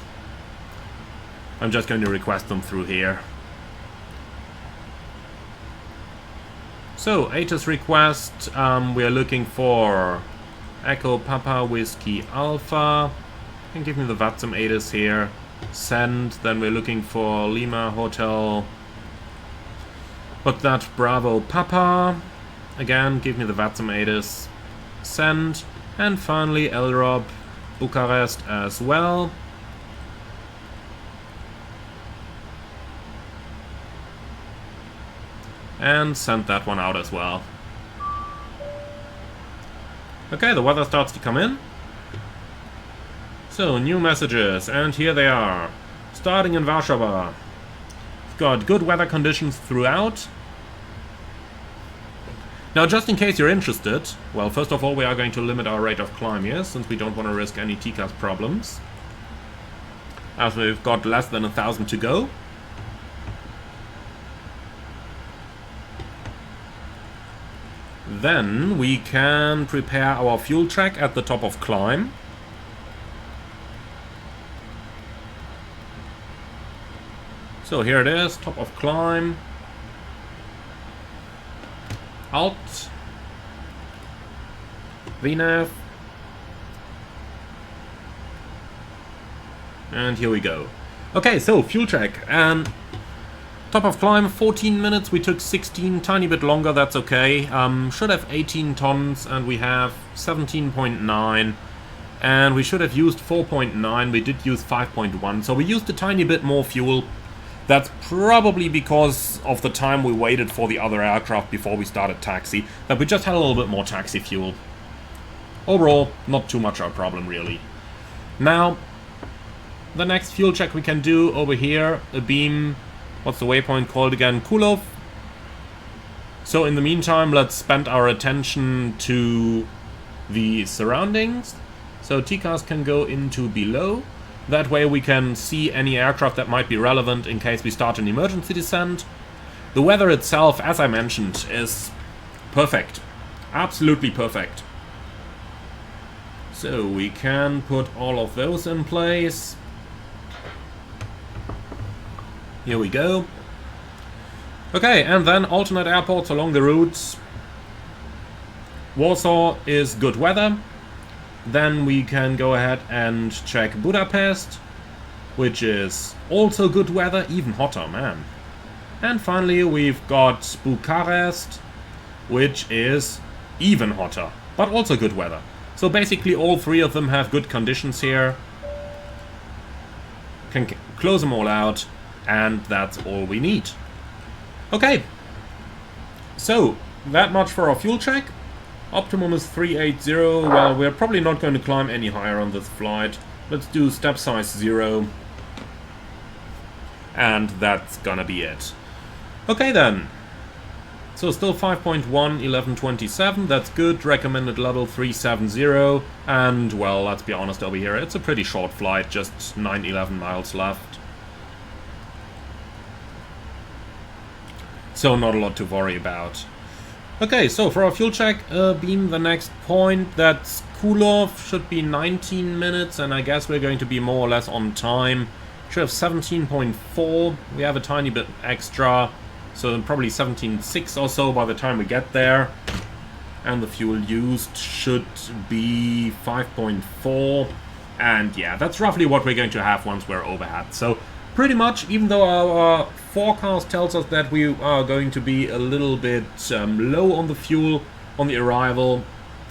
S1: I'm just going to request them through here. So, ATIS request, we are looking for Echo Papa Whiskey Alpha. You can give me the VATSIM ATIS here. Send, then we're looking for Lima Hotel But that Bravo Papa, again, give me the VATSIM ATIS, send, and finally Elrob Bucharest as well. And send that one out as well. Okay, the weather starts to come in. So, new messages, and here they are. Starting in Warsaw. We've got good weather conditions throughout. Now, just in case you're interested, well, first of all, we are going to limit our rate of climb here, since we don't want to risk any TCAS problems. As we've got less than 1,000 to go. Then we can prepare our fuel track at the top of climb. So here it is, top of climb. Alt. VNAV. And here we go. Okay, so fuel track. And top of climb, 14 minutes, we took 16, tiny bit longer, that's okay. Should have 18 tons, and we have 17.9. And we should have used 4.9, we did use 5.1, so we used a tiny bit more fuel. That's probably because of the time we waited for the other aircraft before we started taxi, that we just had a little bit more taxi fuel. Overall, not too much our problem, really. Now, the next fuel check we can do over here, a beam. What's the waypoint called again? Kulov. So in the meantime, let's spend our attention to the surroundings. So TCAS can go into below. That way we can see any aircraft that might be relevant in case we start an emergency descent. The weather itself, as I mentioned, is perfect. Absolutely perfect. So we can put all of those in place. Here we go. Okay, and then alternate airports along the routes. Warsaw is good weather. Then we can go ahead and check Budapest, which is also good weather, even hotter, man. And finally we've got Bucharest, which is even hotter, but also good weather. So basically all three of them have good conditions here. Can close them all out. And that's all we need. Okay. So, that much for our fuel check. Optimum is 380. Well, we're probably not going to climb any higher on this flight. Let's do step size 0. And that's gonna be it. Okay then. So still 5.1, 1127. That's good. Recommended level 370. And, well, let's be honest over here. It's a pretty short flight. Just 911 miles left. So not a lot to worry about. Okay, so for our fuel check, beam the next point. That's Kulov, should be 19 minutes, and I guess we're going to be more or less on time. Should have 17.4. We have a tiny bit extra, so probably 17.6 or so by the time we get there. And the fuel used should be 5.4. And yeah, that's roughly what we're going to have once we're overhead. So pretty much, even though our forecast tells us that we are going to be a little bit low on the fuel on the arrival,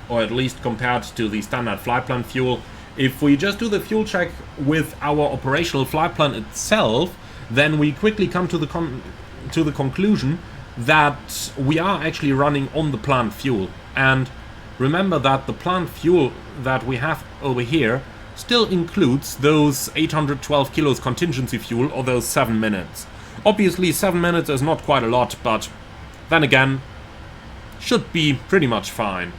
S1: or at least compared to the standard flight plan fuel, if we just do the fuel check with our operational flight plan itself, then we quickly come to the conclusion that we are actually running on the plant fuel. And remember that the plant fuel that we have over here still includes those 812 kilos contingency fuel, or those 7 minutes. Obviously 7 minutes is not quite a lot, but then again, should be pretty much fine.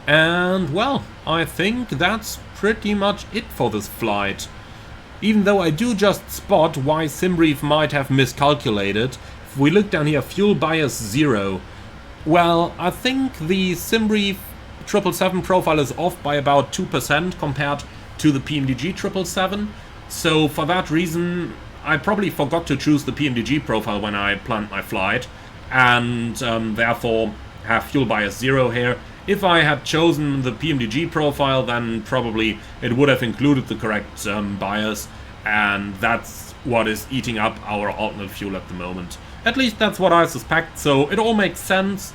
S1: And well, I think that's pretty much it for this flight. Even though I do just spot why SimBrief might have miscalculated. If we look down here, fuel bias 0. Well, I think the SimBrief 777 profile is off by about 2% compared to the PMDG 777. So for that reason, I probably forgot to choose the PMDG profile when I planned my flight, and therefore have fuel bias 0 here. If I had chosen the PMDG profile, then probably it would have included the correct bias, and that's what is eating up our alternate fuel at the moment. At least that's what I suspect, so it all makes sense.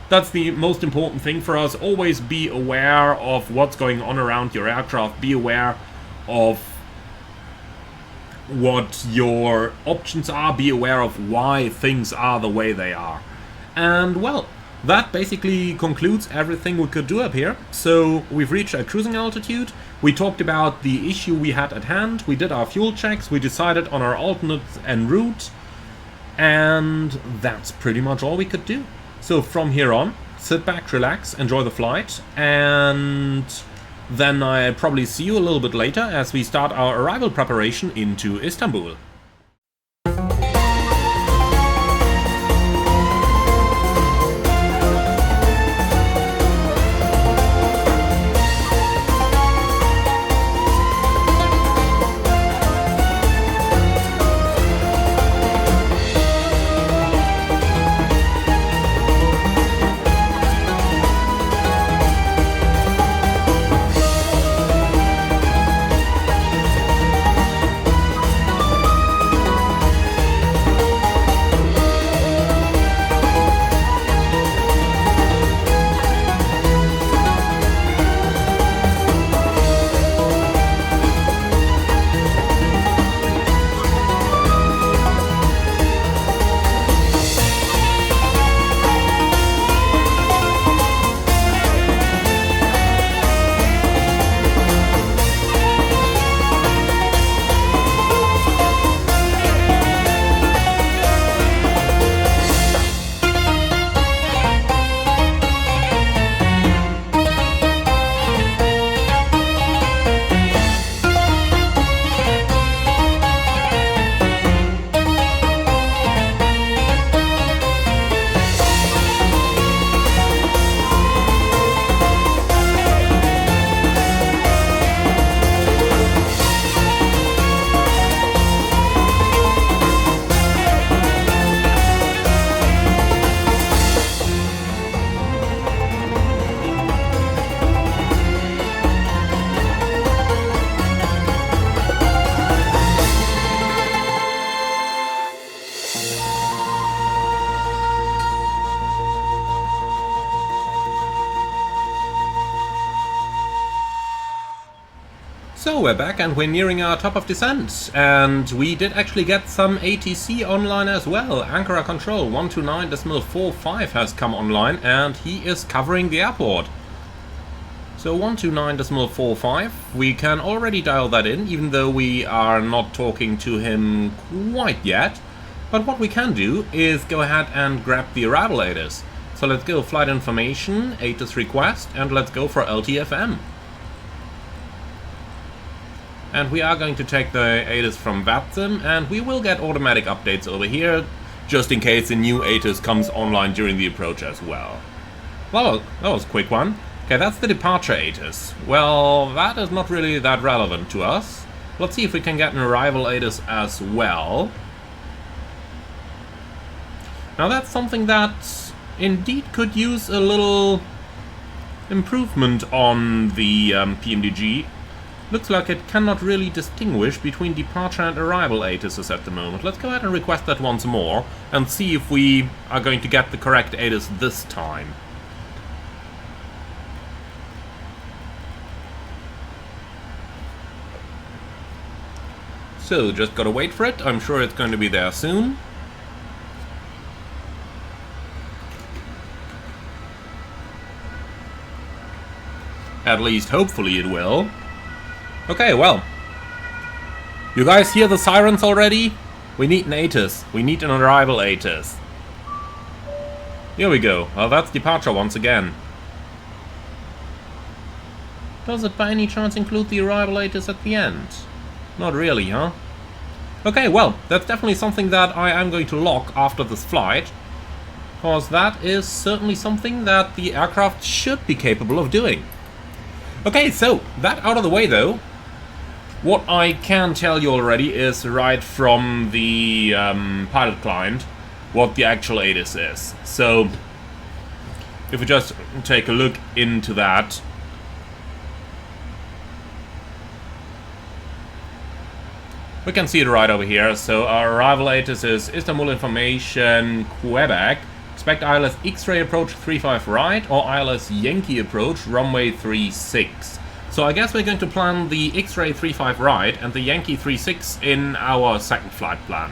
S1: That's the most important thing for us. Always be aware of what's going on around your aircraft. Be aware of what your options are. Be aware of why things are the way they are. And well, that basically concludes everything we could do up here. So we've reached our cruising altitude. We talked about the issue we had at hand. We did our fuel checks. We decided on our alternates en route. And that's pretty much all we could do. So from here on, sit back, relax, enjoy the flight, and then I'll probably see you a little bit later as we start our arrival preparation into Istanbul. So we're back and we're nearing our top of descent, and we did actually get some ATC online as well. Ankara Control 129.45 has come online and he is covering the airport. So 129.45, we can already dial that in, even though we are not talking to him quite yet. But what we can do is go ahead and grab the arrival ATIS. So let's go flight information, ATIS request, and let's go for LTFM. And we are going to take the ATIS from VATSIM, and we will get automatic updates over here, just in case a new ATIS comes online during the approach as well. Well, that was a quick one. Okay, that's the departure ATIS. Well, that is not really that relevant to us. Let's see if we can get an arrival ATIS as well. Now that's something that indeed could use a little improvement on the PMDG. Looks like it cannot really distinguish between departure and arrival ATISes at the moment. Let's go ahead and request that once more and see if we are going to get the correct ATIS this time. So, just gotta wait for it. I'm sure it's going to be there soon. At least, hopefully it will. Okay, well. You guys hear the sirens already? We need an ATIS. We need an arrival ATIS. Here we go. Well, that's departure once again. Does it by any chance include the arrival ATIS at the end? Not really, huh? Okay, well, that's definitely something that I am going to lock after this flight. Because that is certainly something that the aircraft should be capable of doing. Okay, so, that out of the way though. What I can tell you already is right from the pilot client what the actual ATIS is. So, if we just take a look into that. We can see it right over here. So our arrival latest is Istanbul information, Quebec. Expect ILS X-ray approach 35 right or ILS Yankee approach runway 36. So I guess we're going to plan the X-ray 35 right and the Yankee 36 in our second flight plan.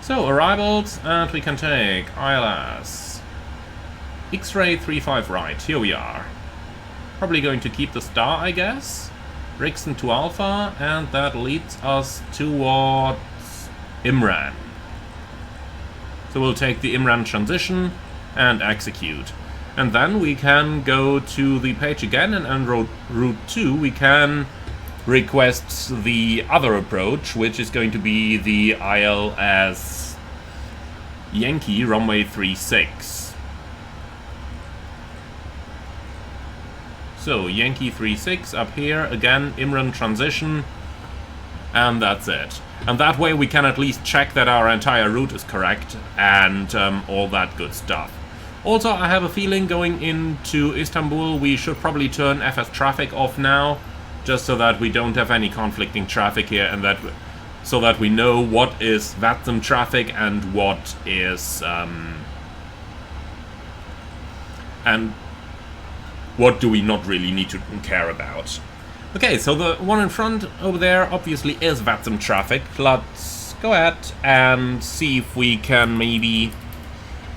S1: So arrivals, and we can take ILS X-ray 35 right. Here we are. Probably going to keep the star, I guess. Rixon to Alpha, and that leads us towards Imran. So we'll take the Imran transition and execute. And then we can go to the page again, and on route 2 we can request the other approach, which is going to be the ILS Yankee runway 36. So Yankee 36 up here, again Imran transition, and that's it. And that way we can at least check that our entire route is correct and all that good stuff. Also, I have a feeling going into Istanbul we should probably turn FS traffic off now, just so that we don't have any conflicting traffic here, and that so that we know what is VATSIM traffic and what is and what do we not really need to care about. Okay, so the one in front over there obviously is VATSIM traffic. Let's go ahead and see if we can maybe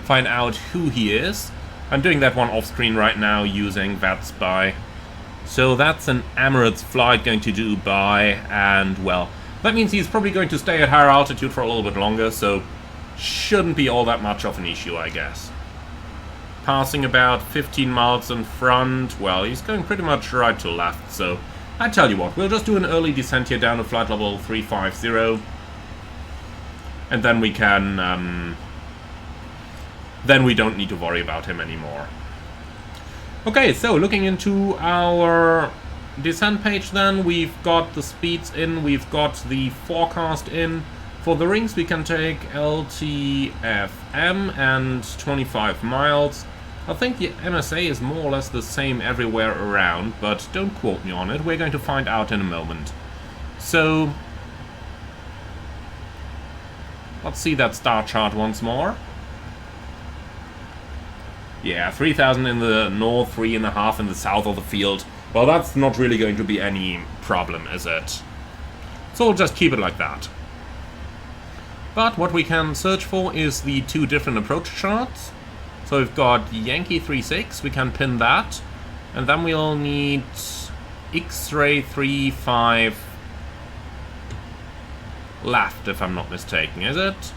S1: find out who he is. I'm doing that one off screen right now using VATSpy. So that's an Emirates flight going to Dubai, and well, that means he's probably going to stay at higher altitude for a little bit longer, so shouldn't be all that much of an issue, I guess. Passing about 15 miles in front, well, he's going pretty much right to left, so I tell you what, we'll just do an early descent here down to flight level 350, and then we can, then we don't need to worry about him anymore. Okay, so looking into our descent page then, we've got the speeds in, we've got the forecast in. For the rings we can take LTFM and 25 miles. I think the MSA is more or less the same everywhere around, but don't quote me on it, we're going to find out in a moment. So, let's see that star chart once more. Yeah, 3,000 in the north, 3.5 in the south of the field. Well, that's not really going to be any problem, is it? So we'll just keep it like that. But what we can search for is the two different approach charts. So we've got Yankee 36, we can pin that. And then we'll need X-ray 35 left, if I'm not mistaken, is it?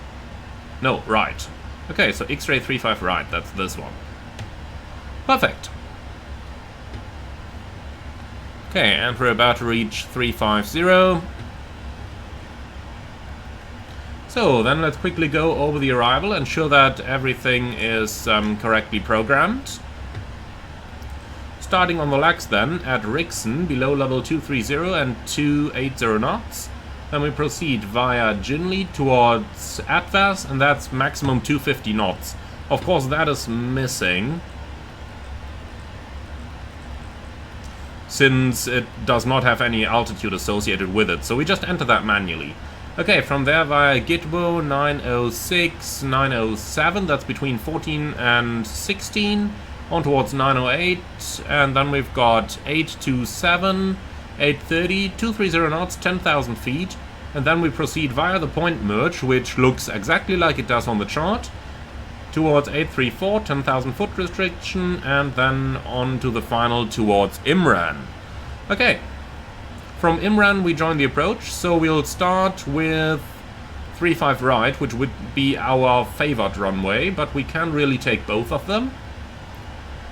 S1: No, right. Okay, so X-ray 35 right, that's this one. Perfect. Okay, and we're about to reach 350. So then let's quickly go over the arrival and show that everything is correctly programmed. Starting on the legs then at Rixon below level 230 and 280 knots. Then we proceed via Jinli towards Advas, and that's maximum 250 knots. Of course that is missing, since it does not have any altitude associated with it, so we just enter that manually. Okay, from there via Gitbo 906, 907, that's between 14 and 16, on towards 908, and then we've got 827, 830, 230 knots, 10,000 feet, and then we proceed via the point merge, which looks exactly like it does on the chart, towards 834, 10,000 foot restriction, and then on to the final towards Imran. Okay. From Imran we join the approach, so we'll start with 35 right, which would be our favored runway, but we can really take both of them.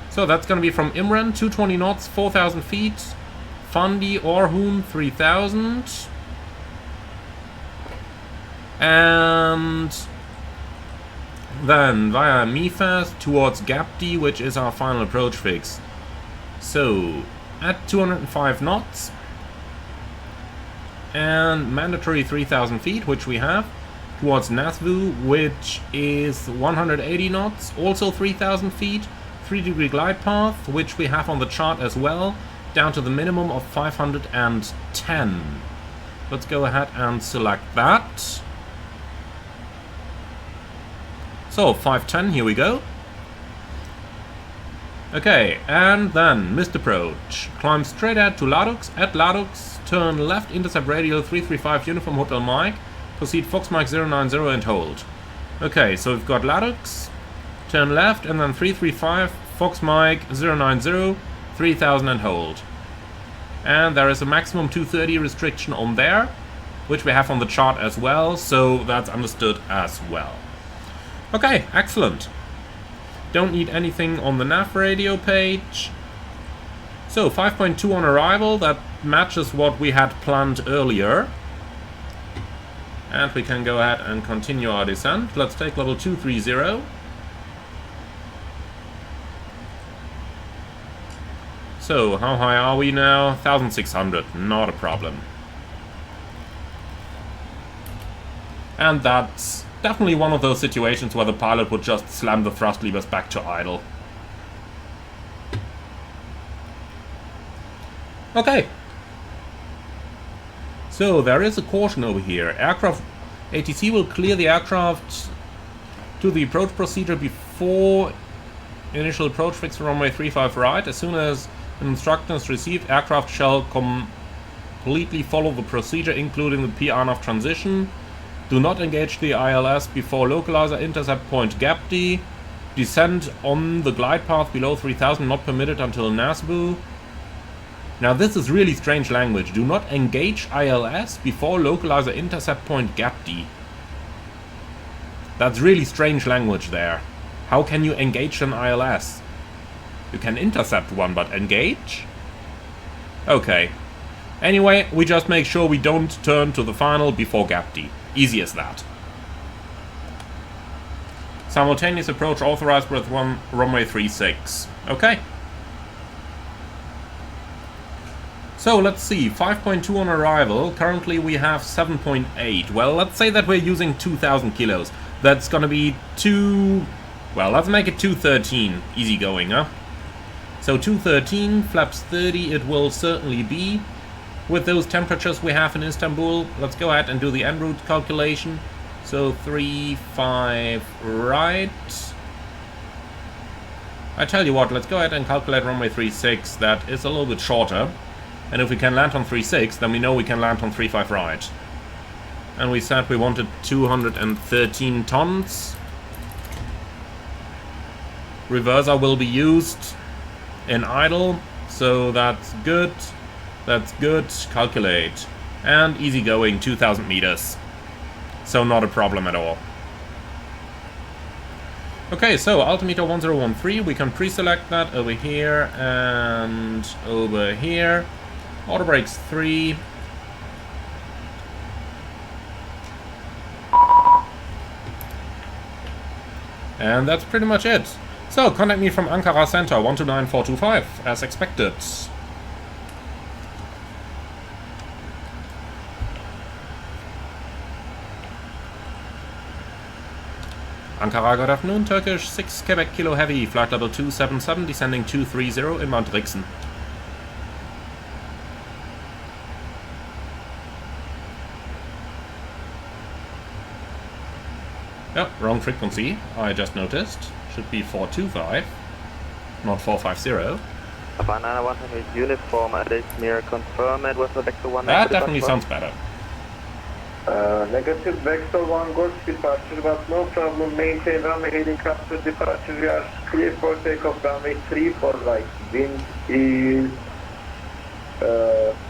S1: So that's going to be from Imran, 220 knots, 4,000 feet, Fandi Orhun 3,000, and then via Mifas towards Gapti, which is our final approach fix. So at 205 knots, and mandatory 3,000 feet, which we have, towards Nasvu, which is 180 knots, also 3,000 feet, 3-degree glide path, which we have on the chart as well, down to the minimum of 510. Let's go ahead and select that. So 510, here we go. Okay, and then missed approach. Climb straight ahead to Ladux. At Ladux, turn left, intercept radial 335 Uniform Hotel Mike. Proceed Fox Mike 090 and hold. Okay, so we've got Ladux. Turn left and then 335 Fox Mike 090 3000 and hold. And there is a maximum 230 restriction on there, which we have on the chart as well, so that's understood as well. Okay, excellent. Don't need anything on the nav radio page. So 5.2 on arrival, that matches what we had planned earlier. And we can go ahead and continue our descent. Let's take level 230. So, how high are we now? 1600, not a problem. And that's definitely one of those situations where the pilot would just slam the thrust levers back to idle. Okay. So, there is a caution over here. Aircraft ATC will clear the aircraft to the approach procedure before initial approach, fix runway 35 right. As soon as an instruction is received, aircraft shall completely follow the procedure, including the PRNAV transition. Do not engage the ILS before localizer intercept point gap D. Descent on the glide path below 3000 not permitted until NASBU. Now this is really strange language. Do not engage ILS before localizer intercept point gap D. That's really strange language there. How can you engage an ILS? You can intercept one, but engage? Okay. Anyway, we just make sure we don't turn to the final before gap D. Easy as that. Simultaneous approach authorized with runway 36. Okay. So let's see, 5.2 on arrival. Currently we have 7.8. Well, let's say that we're using 2,000 kilos. That's gonna be well, let's make it 213. Easy going, huh? So 213, flaps 30 it will certainly be. With those temperatures we have in Istanbul, let's go ahead and do the en route calculation. So 35 right. I tell you what, let's go ahead and calculate runway 36. That is a little bit shorter. And if we can land on 36, then we know we can land on 35 right. And we said we wanted 213 tons. Reverser will be used in idle, so that's good. That's good. Calculate. And easy going, 2,000 meters. So not a problem at all. Okay, so altimeter 1013, we can pre-select that over here and over here. Auto brakes 3. And that's pretty much it. So, contact me from Ankara Center 129425, as expected. Ankara, good afternoon, Turkish 6 Quebec Kilo Heavy, flight level 277, descending 230, inbound Rixen. Oh, wrong frequency, I just noticed. Should be 425, not 450.
S3: Havana 100 uniform, Adesmir, confirm it with the vector 1.
S1: That definitely sounds better.
S2: Negative vector 1 goes departure, but no problem. Maintain runway heading after departure. We are clear for takeoff. Runway 3 for right. Wind is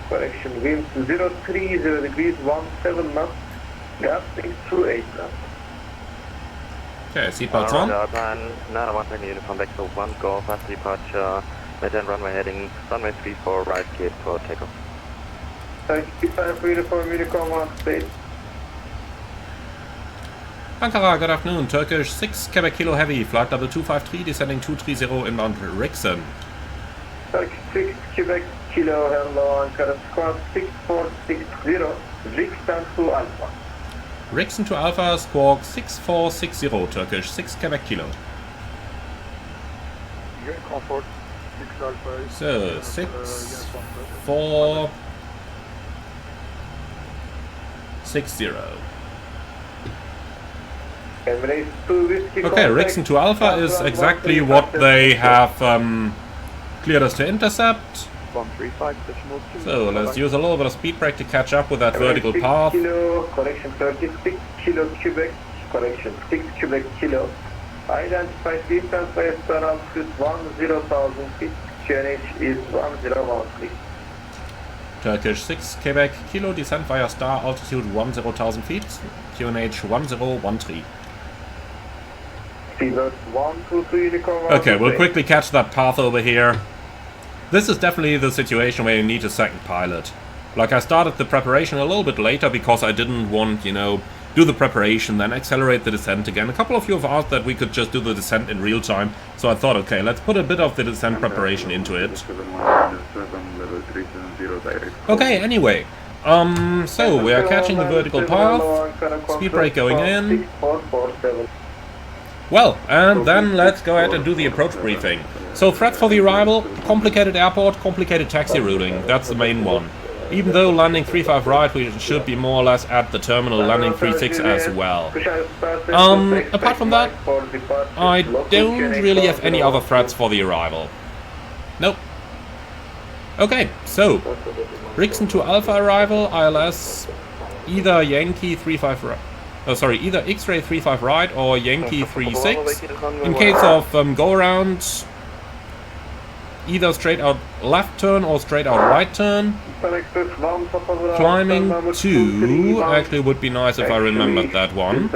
S2: correction. Wind 030 degrees 17 knots. Gas is 28 knots.
S1: Okay, seatbelts on.
S3: Airline 911 uniform vector 1 go fast departure. Maintain runway heading runway 3 for right gate for takeoff.
S2: Thank you. Time for uniform Unicom 1 state.
S1: Ankara, good afternoon. Turkish 6 Quebec Kilo Heavy, flight level 253, descending 230, inbound Rixen.
S2: Turkish 6 Quebec Kilo, hello, Ankara squad 6460, Rixen to Alpha.
S1: Rixen to Alpha, squawk 6460, Turkish 6 Quebec Kilo.
S2: Your comfort
S1: So 6, 4, 6, 0. Okay, Rixon to Alpha is exactly what they have cleared us to intercept.
S5: 135,
S1: So let's use a little bit of speed brake to catch up with that vertical path.
S2: Kilo, correction 36 kilo Quebec, correction 6 Quebec kilo. Identified distance by star altitude 10,000 feet. QNH is 1013.
S1: Turkish 6 Quebec Kilo, descent via star altitude 10,000 feet. QNH 1013.
S2: Seabird 123 Unicorn.
S1: Okay, we'll quickly catch that path over here. This is definitely the situation where you need a second pilot. Like, I started the preparation a little bit later because I didn't want, you know, do the preparation, then accelerate the descent again. A couple of you have asked that we could just do the descent in real time, so I thought, okay, let's put a bit of the descent preparation into it. Okay, anyway. So we are catching the vertical path, speed brake going in. Well, and then let's go ahead and do the approach briefing. So threats for the arrival, complicated airport, complicated taxi routing, that's the main one. Even though landing 35 right, we should be more or less at the terminal landing 36 as well. Apart from that, I don't really have any other threats for the arrival. Nope. Okay, so, Rixon to Alpha arrival, ILS, either Yankee 35 right. Oh, sorry, either X-ray 35 right or Yankee 36. In case of go-around, either straight out left turn or straight out right turn. Climbing 2, actually would be nice if I remembered that one.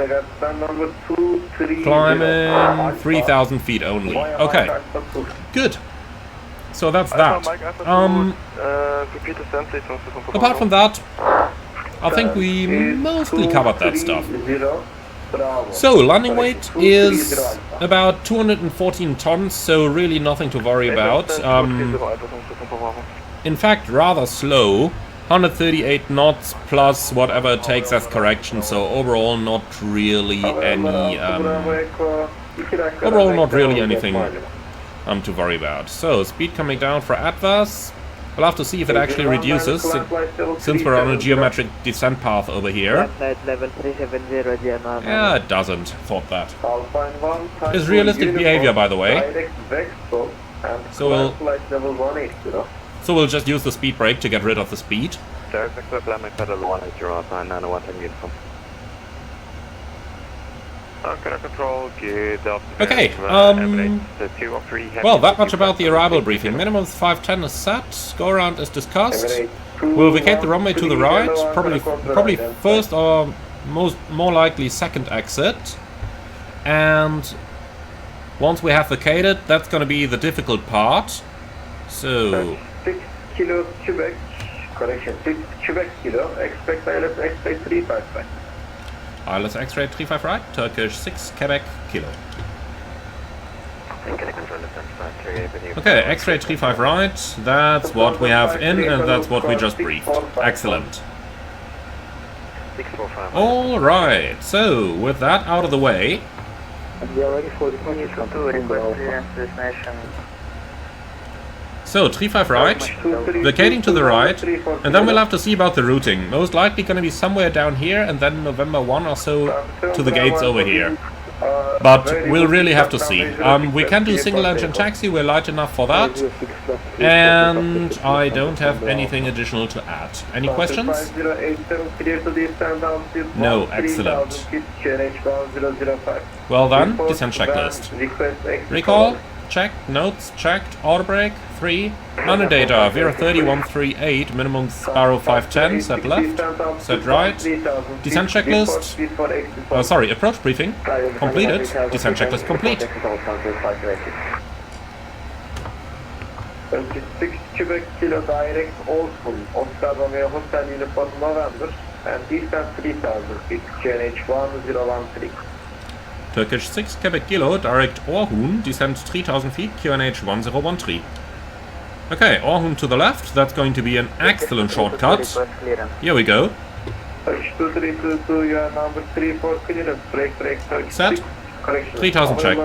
S1: Climbing 3,000 feet only. Okay, good. So that's that. Apart from that, I think we mostly covered that stuff. So, landing weight is about 214 tons, so really nothing to worry about. In fact, rather slow. 138 knots plus whatever it takes as correction, so overall not really any... overall not really anything to worry about. So, speed coming down for Atlas. We'll have to see if it actually reduces, since we're on a geometric descent path over here. Yeah, it doesn't. Thought that. It's realistic behavior, by the way. So we'll just use the speed brake to get rid of the speed. Okay, well, that much about the arrival briefing. Minimum 510 is set, go-around is discussed. We'll vacate the runway to the right, probably first or more likely second exit. And once we have vacated, that's going to be the difficult part. So...
S2: 6 kilo Quebec, correction, 6 Quebec kilo, expect ILS X-ray 355.
S1: ILS X-ray 35 right, Turkish 6 Quebec Kilo. Okay, X-ray 35 right, that's what we have in and that's what we just briefed. Excellent. Alright, so with that out of the way... So, 35 right, vacating to the right, and then we'll have to see about the routing. Most likely going to be somewhere down here, and then November 1 or so to the gates over here. But we'll really have to see. We can do single engine taxi, we're light enough for that. And I don't have anything additional to add. Any questions? No, excellent. Well done, descent checklist. Recall? Checked, notes checked, auto brake, 3, none data, Vera 3138, minimum Sparrow 510, set left, set right, descent checklist, sorry, approach briefing, completed, descent checklist complete.
S2: 6 Quebec Kilo direct Olson, Oscar Romeo Hotel Uniform November, and distance 3000 feet, QNH 1013.
S1: Turkish 6 Quebec Kilo, direct Orhun, descent 3000 feet, QNH 1013. Okay, Orhun to the left, that's going to be an excellent shortcut. Here we go. Set. 3000 checked.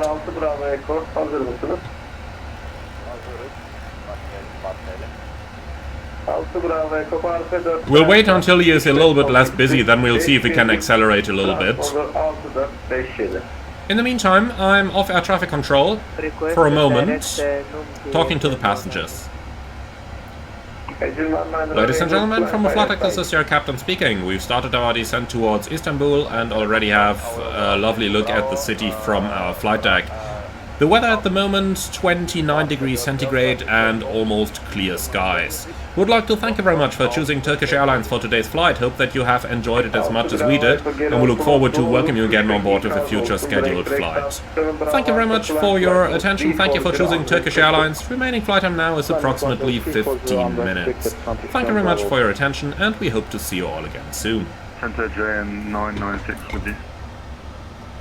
S1: We'll wait until he is a little bit less busy, then we'll see if we can accelerate a little bit. In the meantime, I'm off air traffic control for a moment, talking to the passengers. Ladies and gentlemen, from the flight deck, this is your captain speaking. We've started our descent towards Istanbul and already have a lovely look at the city from our flight deck. The weather at the moment, 29 degrees centigrade and almost clear skies. Would like to thank you very much for choosing Turkish Airlines for today's flight. Hope that you have enjoyed it as much as we did, and we look forward to welcome you again on board with a future scheduled flight. Thank you very much for your attention. Thank you for choosing Turkish Airlines. Remaining flight time now is approximately 15 minutes. Thank you very much for your attention, and we hope to see you all again soon.
S3: Center JN 996 with you.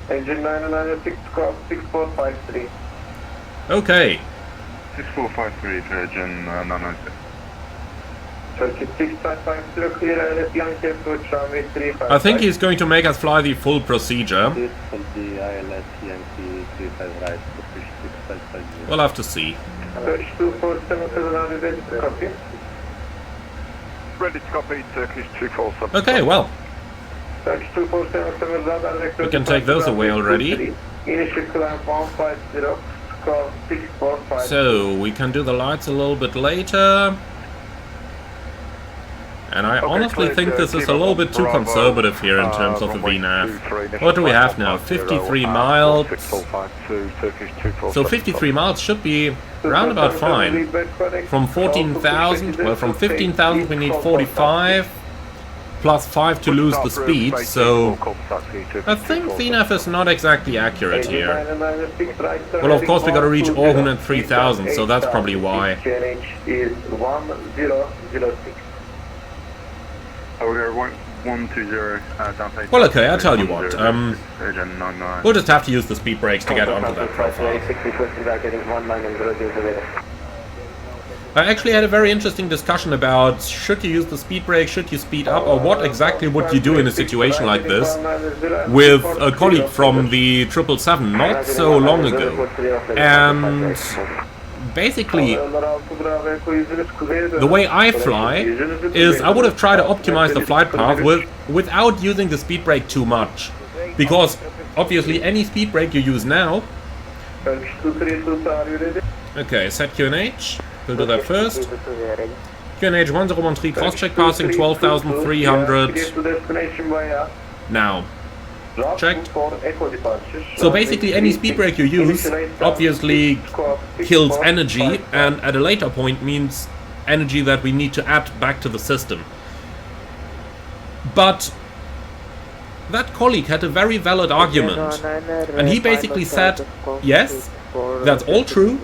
S2: Engine 996, squawk 6453.
S1: Okay.
S3: 6453 Virgin 996.
S2: Turkish 6550, clear LS Yankee approach runway 35.
S1: I think he's going to make us fly the full procedure. We'll have to see.
S2: Turkish 247, are you ready to copy?
S3: Ready to copy, Turkish 247.
S1: Okay, well.
S2: Turkish 247, radar vector.
S1: We can take those away already.
S2: Initial climb 150, squawk 645.
S1: So, we can do the lights a little bit later. And I honestly think this is a little bit too conservative here in terms of the VNAV. What do we have now? 53 miles. So 53 miles should be round about fine. From 14,000, well from 15,000 we need 45. Plus 5 to lose the speed, so I think VNAV is not exactly accurate here. Well, of course we gotta reach Orhun at 3,000, so that's probably why. Well, okay, I'll tell you what. We'll just have to use the speed brakes to get onto that profile. I actually had a very interesting discussion about should you use the speed brake, should you speed up, or what exactly would you do in a situation like this with a colleague from the 777 not so long ago. And basically, the way I fly is I would have tried to optimize the flight path without using the speed brake too much. Because obviously any speed brake you use now... Okay, set QNH. We'll do that first. QNH 1013, cross-check passing 12,300. Now. Checked. So basically any speed brake you use obviously kills energy, and at a later point means energy that we need to add back to the system. But that colleague had a very valid argument, and he basically said, yes, that's all true,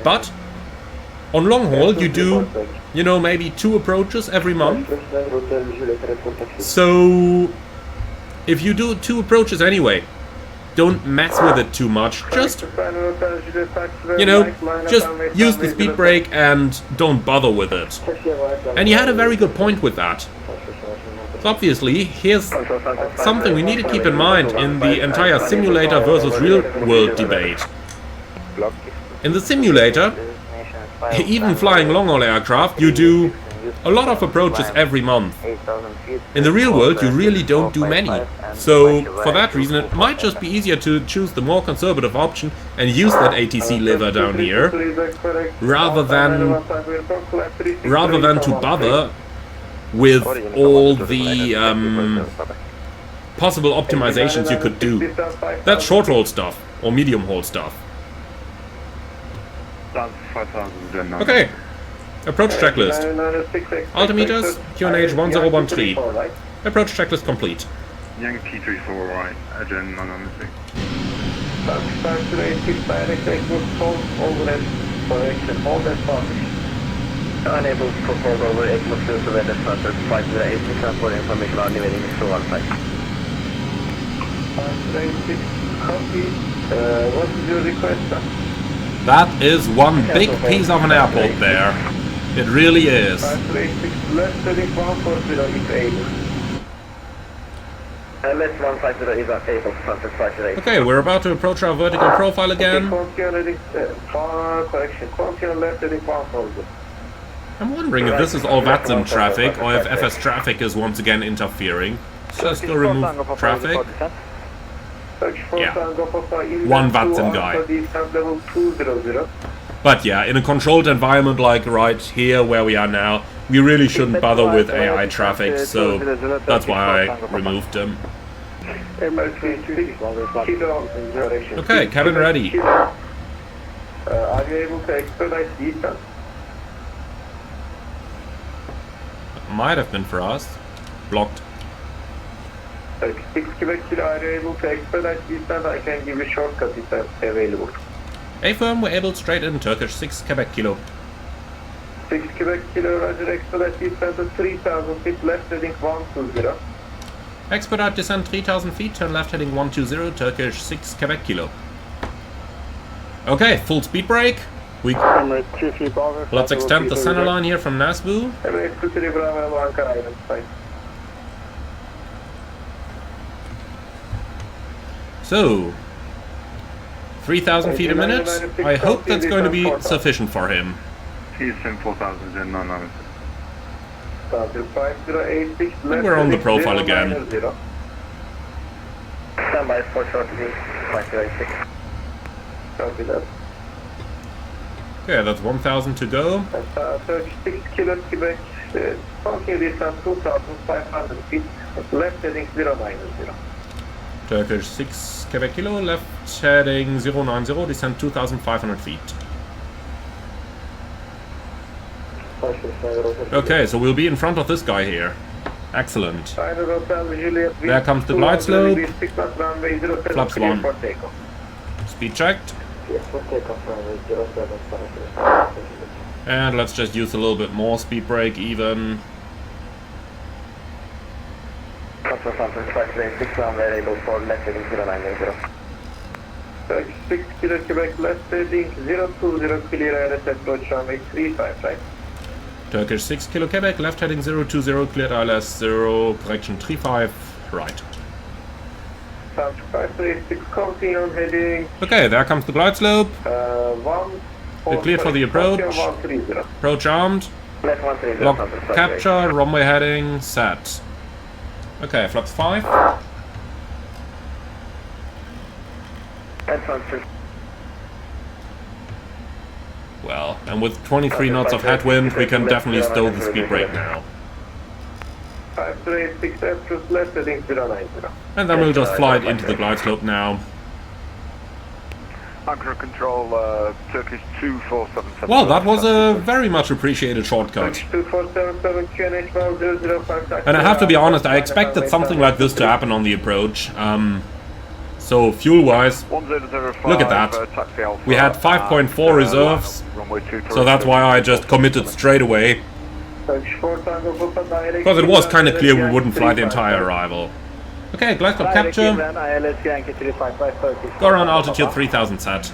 S1: but on long haul you do, you know, maybe 2 approaches every month. So if you do 2 approaches anyway, don't mess with it too much. Just, you know, just use the speed brake and don't bother with it. And he had a very good point with that. So obviously, here's something we need to keep in mind in the entire simulator versus real world debate. In the simulator, even flying long-haul aircraft, you do a lot of approaches every month. In the real world, you really don't do many. So, for that reason, it might just be easier to choose the more conservative option and use that ATC lever down here, rather than to bother with all the possible optimizations you could do. That's short-haul stuff, or medium-haul stuff. Okay. Approach checklist. Altimeters, QNH 1013. Approach checklist complete.
S3: Yankee 34 right, Adrian 996.
S2: Unable to propose over 8 miles to the departure, flight 08 transport information on leaving so on site. Copy. What is your request?
S1: That is one big piece of an airport there. It really is. Okay, we're about to approach our vertical profile again. I'm wondering if this is all VATSIM traffic or if FS traffic is once again interfering. So let's go remove traffic. Yeah, one VATSIM guy. But yeah, in a controlled environment like right here where we are now, we really shouldn't bother with AI traffic, so that's why I removed them. Okay, cabin ready.
S2: Are you able to expedite descent?
S1: Might have been for us. Blocked.
S2: 6 Quebec Kilo, are you able to expedite descent? I can give you shortcut if that's available.
S1: A-firm, we're able straight in Turkish 6 Quebec Kilo.
S2: 6 Quebec Kilo, roger, expedite descent at 3,000 feet, left heading 120.
S1: Expedite descent 3,000 feet, turn left heading 120, Turkish 6 Quebec Kilo. Okay, full speed brake. Let's extend the center line here from Nasbu. So, 3,000 feet a minute. I hope that's going to be sufficient for him.
S3: He's in 4,000 and no.
S1: And we're on the profile again.
S2: Standby for shortly, 506. Copy that.
S1: Okay, that's 1,000 to go.
S2: 36 Kilo Quebec, continue distance 2,500 feet, left heading 090.
S1: Turkish 6 Quebec Kilo, left heading 090, descent 2,500 feet. Okay, so we'll be in front of this guy here. Excellent. There comes the glide slope. Flaps 1. Speed checked. And let's just use a little bit more speed brake even.
S2: Turkish 6 Kilo Quebec, left heading 020, clear ILS approach runway 35, right?
S1: Turkish 6 Kilo Quebec, left heading 020, cleared ILS 0, correction 35, right.
S2: Sound 536, continue on heading.
S1: Okay, there comes the glide slope. We're cleared for the approach. Approach armed. Lock capture, runway heading, set. Okay, flaps 5. Well, and with 23 knots of headwind, we can definitely stow the speed brake now.
S2: 536 approach left heading 090.
S1: And then we'll just fly it into the glide slope now.
S3: Anchor control, Turkish 2477.
S1: Well, that was a very much appreciated shortcut.
S2: 2477 QNH 1005.
S1: And I have to be honest, I expected something like this to happen on the approach. So fuel-wise, look at that. We had 5.4 reserves, so that's why I just committed straight away. Because it was kind of clear we wouldn't fly the entire arrival. Okay, glide slope capture. Go around altitude 3000 set.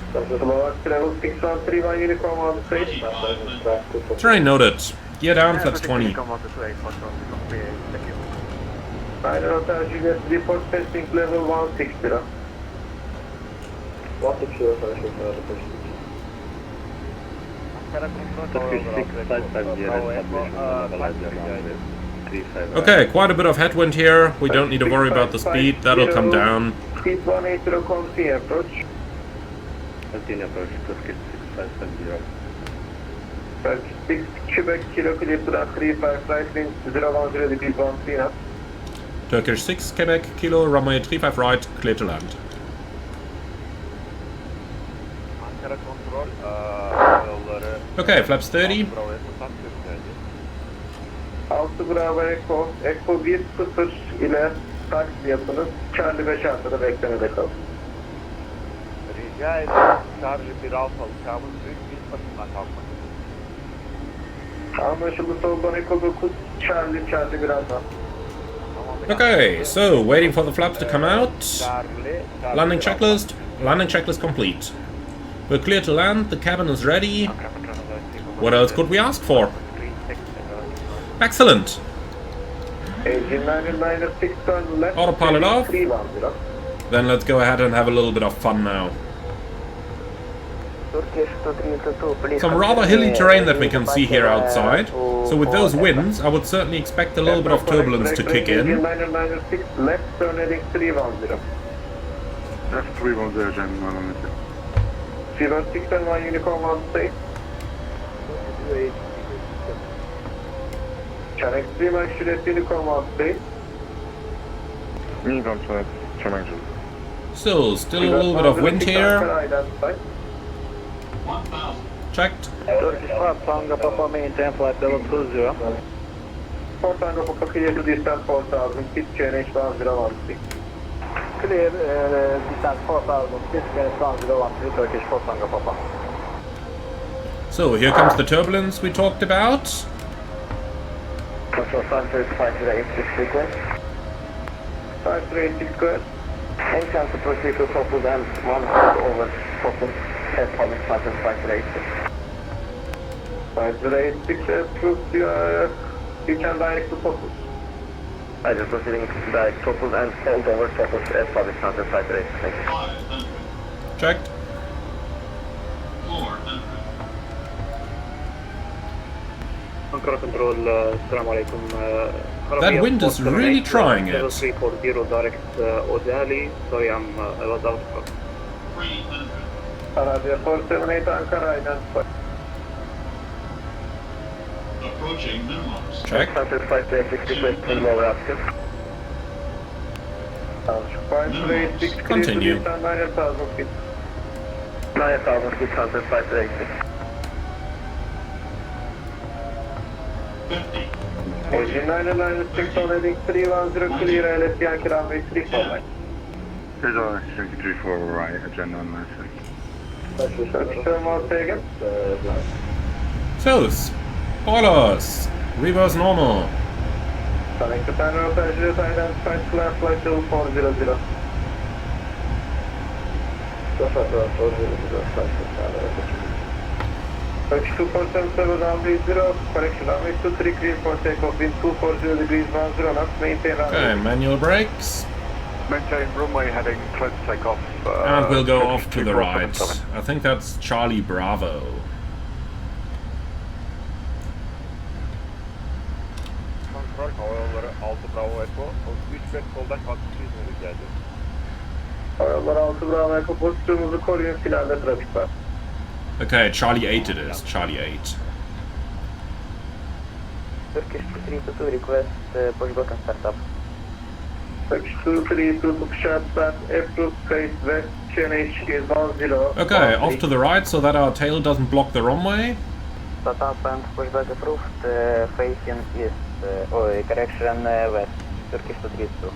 S1: Terrain noted. Gear down, flaps 20.
S2: Report testing level 160.
S1: Okay, quite a bit of headwind here. We don't need to worry about the speed. That'll come down.
S2: Speed 180, continue approach.
S3: Continue approach, Turkish 6570.
S2: 6 Quebec Kilo, clear to run 35, right wind 010 degrees 13 knots.
S1: Turkish 6 Quebec Kilo, runway 35 right, clear to land. Okay, flaps 30.
S2: 6 Bravo Echo, Echo 10 ile taksi yapınız. Charlie 5 arkada beklemede kalın.
S3: Rica ederim, Charlie 1 Alfa uçağımız büyük bir basından kalkmak.
S2: Anlaşıldı, soldan Echo 9, Charlie 1 Alfa.
S1: Okay, so waiting for the flaps to come out. Landing checklist. Landing checklist complete. We're clear to land. The cabin is ready. What else could we ask for? Excellent. Autopilot off. Then let's go ahead and have a little bit of fun now. Some rather hilly terrain that we can see here outside. So with those winds, I would certainly expect a little bit of turbulence to kick in.
S2: 996, left turn heading 310.
S3: That's 310, Jen.
S2: 316 and 1 Unicorn 1 state. Can extreme accurate Unicorn 1 state.
S3: Unicorn 2,
S1: So, still a little bit of wind here.
S4: 1000.
S1: Checked.
S2: Turkish 5 Tango Papa maintain flight level 20. 4 Tango Papa clear to distance 4000, pitch QNH 1016. Clear distance 4000, pitch QNH 1013, Turkish 4 Tango Papa.
S1: So, here comes the turbulence we talked about.
S2: Control Center 586 sequence. 586 square. Any chance to proceed to Throttle and 1 over Throttle at public Center 586. 586 approved, you can direct to Throttle. I just proceeding to direct Throttle and hold over Throttle at public Center 586. Thank you.
S4: 500.
S1: Checked.
S4: 400.
S2: Ankara Control, Assalamu alaikum.
S1: That wind is really trying it.
S2: 0340 direct Odali. Sorry, I was out of
S4: 300.
S2: Arabia 478 Ankara identified.
S4: Approaching minimums.
S1: Check.
S2: Center 586 request to lower active. 586
S1: Continue.
S2: 9,000 feet. 9,000 feet, Center 586.
S4: 50.
S2: Engine 996 on heading 310 clear LSD Yankee runway 34.
S3: Here's our 634 right, agenda on my side.
S2: Turkish thermal again.
S1: So, spoilers. Reverse normal.
S2: Connect to panel passengers identified flight flight level 400. Turkish 2477 runway 0, correction runway 23 clear for takeoff, wind 240 degrees 10 knots, maintain runway.
S1: Okay, manual brakes.
S3: Maintain runway heading clear to take off.
S1: And we'll go off to the right. I think that's Charlie Bravo.
S3: Kontrol havaları 6 Bravo Echo. 3 bet soldan kalkış izni geldi.
S2: Havalar 6 Bravo Echo pozisyonumuzu koruyun, finalde trafik var.
S1: Okay, Charlie 8 it is. Charlie 8.
S5: Turkish 232 request pushback and startup.
S2: Turkish 232 push-up and approved place west, QNH is 10.
S1: Okay, off to the right so that our tail doesn't block the runway.
S5: Startup and pushback approved, facing east, correction west, Turkish 232.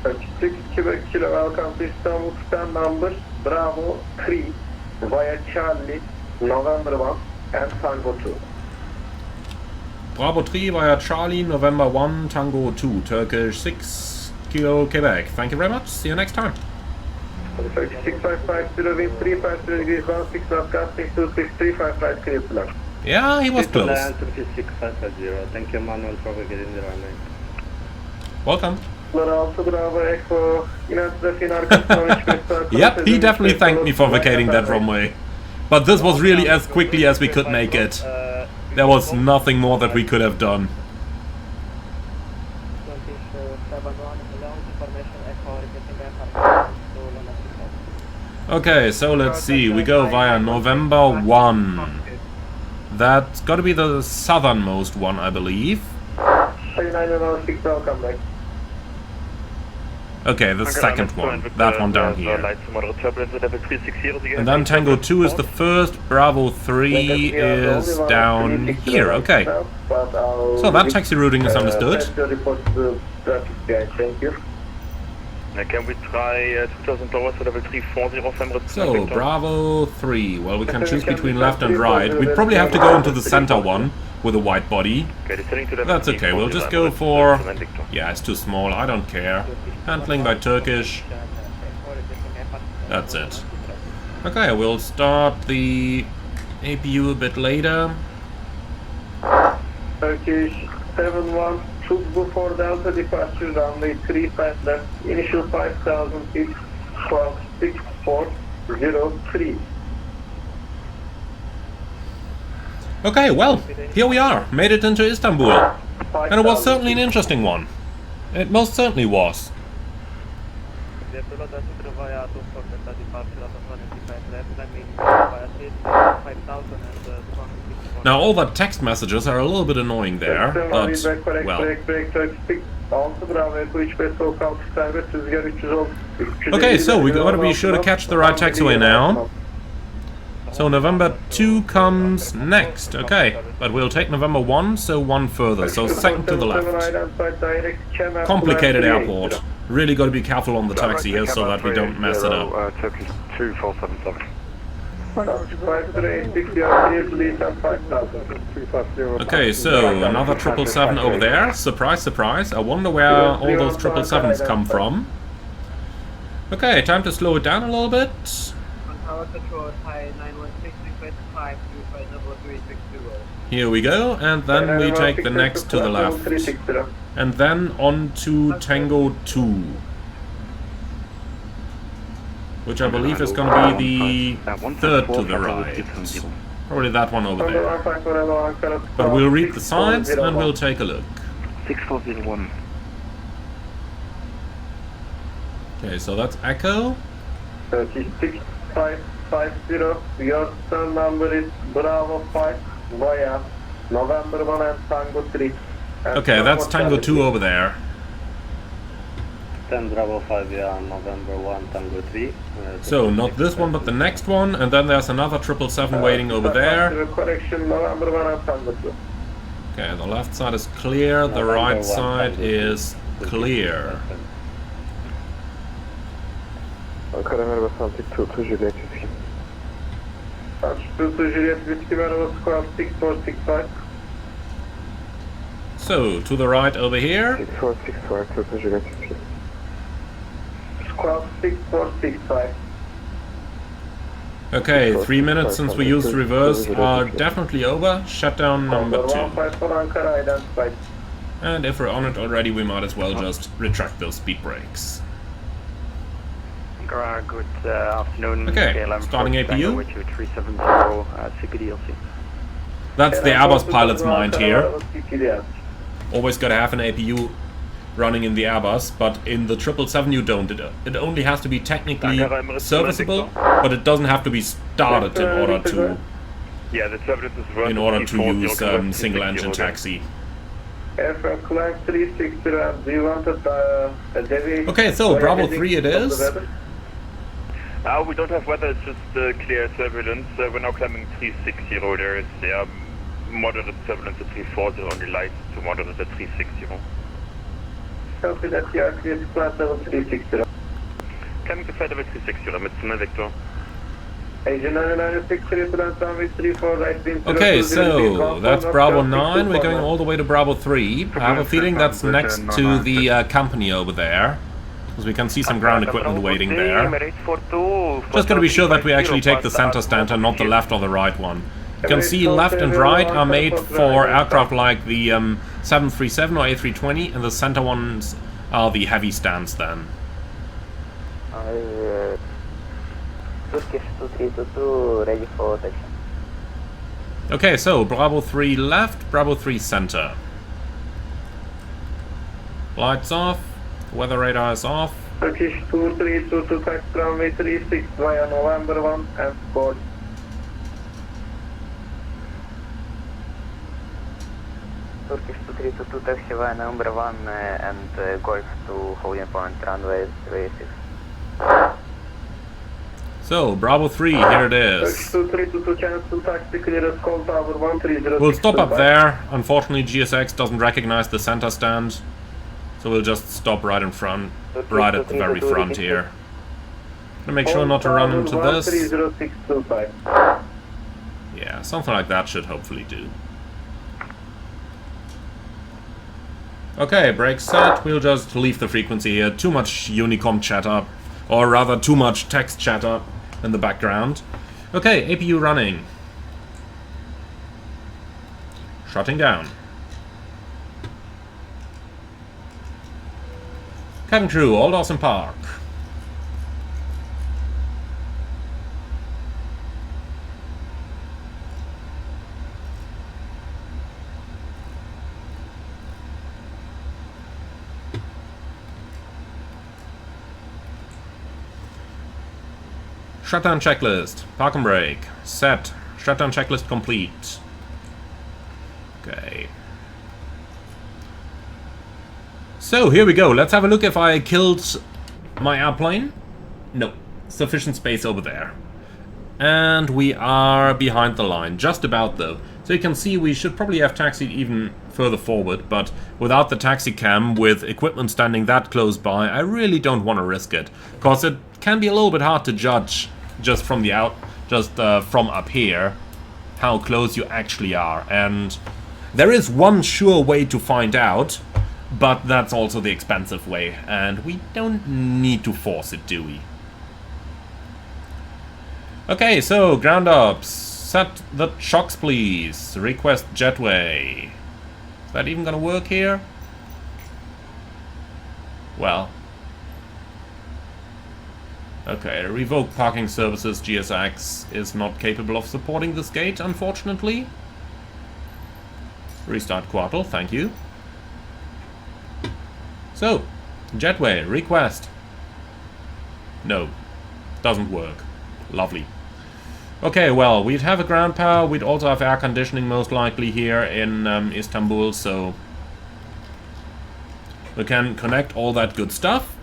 S2: Turkish 6 Quebec Kilo, welcome to Istanbul, stand number Bravo 3 via Charlie, November 1 and Tango 2.
S1: Bravo 3 via Charlie, November 1, Tango 2, Turkish 6, Kilo, Quebec. Thank you very much. See you next time.
S2: Turkish 6550, wind 350 degrees 16 knots, casting 2635, right clear to land.
S1: Yeah, he was close.
S2: Turkish 6550, thank you Manuel for getting the runway.
S1: Welcome.
S2: Bravo Echo,
S1: Yep, he definitely thanked me for vacating that runway. But this was really as quickly as we could make it. There was nothing more that we could have done. Okay, so let's see. We go via November 1. That's got to be the southernmost one, I believe.
S2: welcome back.
S1: Okay, the second one. That one down here. And then Tango 2 is the first, Bravo 3 is down here. Okay. So that taxi routing is understood.
S2: Thank you.
S3: Can we try 2000 hours for level 340
S1: So, Bravo 3. Well, we can choose between left and right. We'd probably have to go into the center one with a wide body. That's okay, we'll just go for... Yeah, it's too small, I don't care. Handling by Turkish. That's it. Okay, we'll start the APU a bit later.
S2: Turkish 71, Tuzlu for Delta departure runway 35 left, initial 5000 feet, 126403.
S1: Okay, well, here we are. Made it into Istanbul. And it was certainly an interesting one. It most certainly was. Now all the text messages are a little bit annoying there, but, well. Okay, so we gotta be sure to catch the right taxiway now. So November 2 comes next, okay. But we'll take November 1, so one further, so second to the left. Complicated airport. Really gotta be careful on the taxi here so that we don't mess it up.
S3: Turkish 2477.
S1: Okay, so another 777 over there. Surprise, surprise. I wonder where all those 777s come from. Okay, time to slow it down a little bit. Here we go, and then we take the next to the left. And then on to Tango 2. Which I believe is going to be the third to the right. Probably that one over there. But we'll read the signs and we'll take a look.
S3: 6401.
S1: Okay, so that's Echo.
S2: 36550. Your turn number is Bravo 5 via November 1 and Tango 3.
S1: Okay, that's Tango 2 over there.
S6: 10 Bravo 5 via November 1 Tango 3.
S1: So, not this one, but the next one, and then there's another 777 waiting over there.
S2: Correction, November 1 and Tango 2.
S1: Okay, the left side is clear, the right side is clear.
S3: Ankara merhaba, Santik 2 Juliet Whiskey.
S2: 2 Juliet Whiskey, merhaba, squad 6465.
S1: So, to the right over here.
S3: 6464, 2 Juliet Whiskey.
S2: Squad 6465.
S1: Okay, 3 minutes since we used reverse are definitely over. Shutdown number 2. And if we're on it already, we might as well just retract those speed brakes.
S6: Good afternoon.
S1: Okay, starting APU.
S6: 370 CPDLC.
S1: That's the Airbus pilot's mind here. Always gotta have an APU running in the Airbus, but in the 777 you don't. It only has to be technically serviceable, but it doesn't have to be started in order to use single engine taxi. Okay, so Bravo 3 it is.
S7: We don't have weather, it's just clear turbulence. We're now climbing 360. There is moderate turbulence at 340, only light to moderate at 360.
S2: Copy that, you are clear to flight level 360.
S7: Climbing to flight level 360, mit Victor.
S1: Okay, so that's Bravo 9, we're going all the way to Bravo 3. I have a feeling that's next to the company over there, because we can see some ground equipment waiting there. Just gotta be sure that we actually take the center stand and not the left or the right one. You can see left and right are made for aircraft like the 737 or A320, and the center ones are the heavy stands then.
S5: Turkish 2322 ready for taxi.
S1: Okay, so Bravo 3 left, Bravo 3 center. Lights off, weather radar is off.
S2: Turkish 2322 taxi runway 36 via November 1 and board.
S5: Turkish 2322 taxi via November 1 and Golf to holding point runway 36.
S1: So, Bravo 3, here it is. We'll stop up there. Unfortunately, GSX doesn't recognize the center stand. So we'll just stop right in front, right at the very front here. Gonna make sure not to run into this. Yeah, something like that should hopefully do. Okay, brakes set. We'll just leave the frequency here. Too much Unicom chatter. Or rather, too much text chatter in the background. Okay, APU running. Shutting down. Cabin crew, all Dawson Park. Shutdown checklist. Park and brake. Set. Shutdown checklist complete. Okay. So, here we go. Let's have a look if I killed my airplane. No. Sufficient space over there. And we are behind the line. Just about, though. So you can see we should probably have taxied even further forward, but without the taxi cam, with equipment standing that close by, I really don't want to risk it. Because it can be a little bit hard to judge just from the from up here how close you actually are. And there is one sure way to find out, but that's also the expensive way, and we don't need to force it, do we? Okay, so ground ops. Set the chocks, please. Request jetway. Is that even gonna work here? Well. Okay, revoke parking services. GSX is not capable of supporting this gate, unfortunately. Restart Throttle, thank you. So, jetway, request. No, doesn't work. Lovely. Okay, well, we'd have a ground power, we'd also have air conditioning most likely here in Istanbul, so we can connect all that good stuff.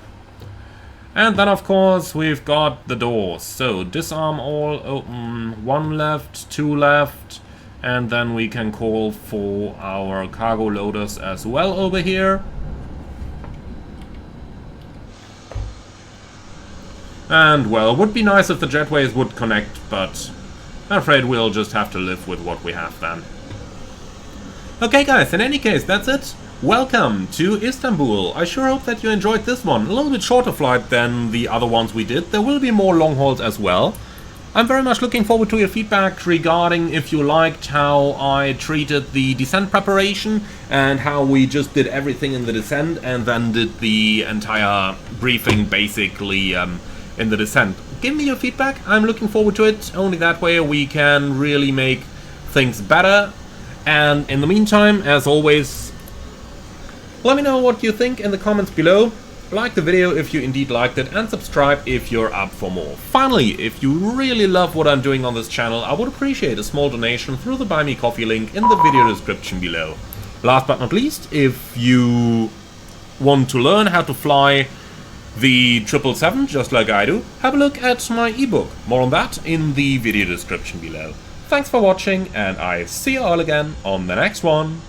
S1: And then, of course, we've got the doors. So, disarm all, open 1 left, 2 left, and then we can call for our cargo loaders as well over here. And, well, would be nice if the jetways would connect, but I'm afraid we'll just have to live with what we have then. Okay guys, in any case, that's it. Welcome to Istanbul. I sure hope that you enjoyed this one. A little bit shorter flight than the other ones we did. There will be more long hauls as well. I'm very much looking forward to your feedback regarding if you liked how I treated the descent preparation and how we just did everything in the descent and then did the entire briefing basically in the descent. Give me your feedback, I'm looking forward to it. Only that way we can really make things better. And in the meantime, as always, let me know what you think in the comments below. Like the video if you indeed liked it, and subscribe if you're up for more. Finally, if you really love what I'm doing on this channel, I would appreciate a small donation through the Buy Me Coffee link in the video description below. Last but not least, if you want to learn how to fly the 777 just like I do, have a look at my ebook. More on that in the video description below. Thanks for watching, and I see you all again on the next one.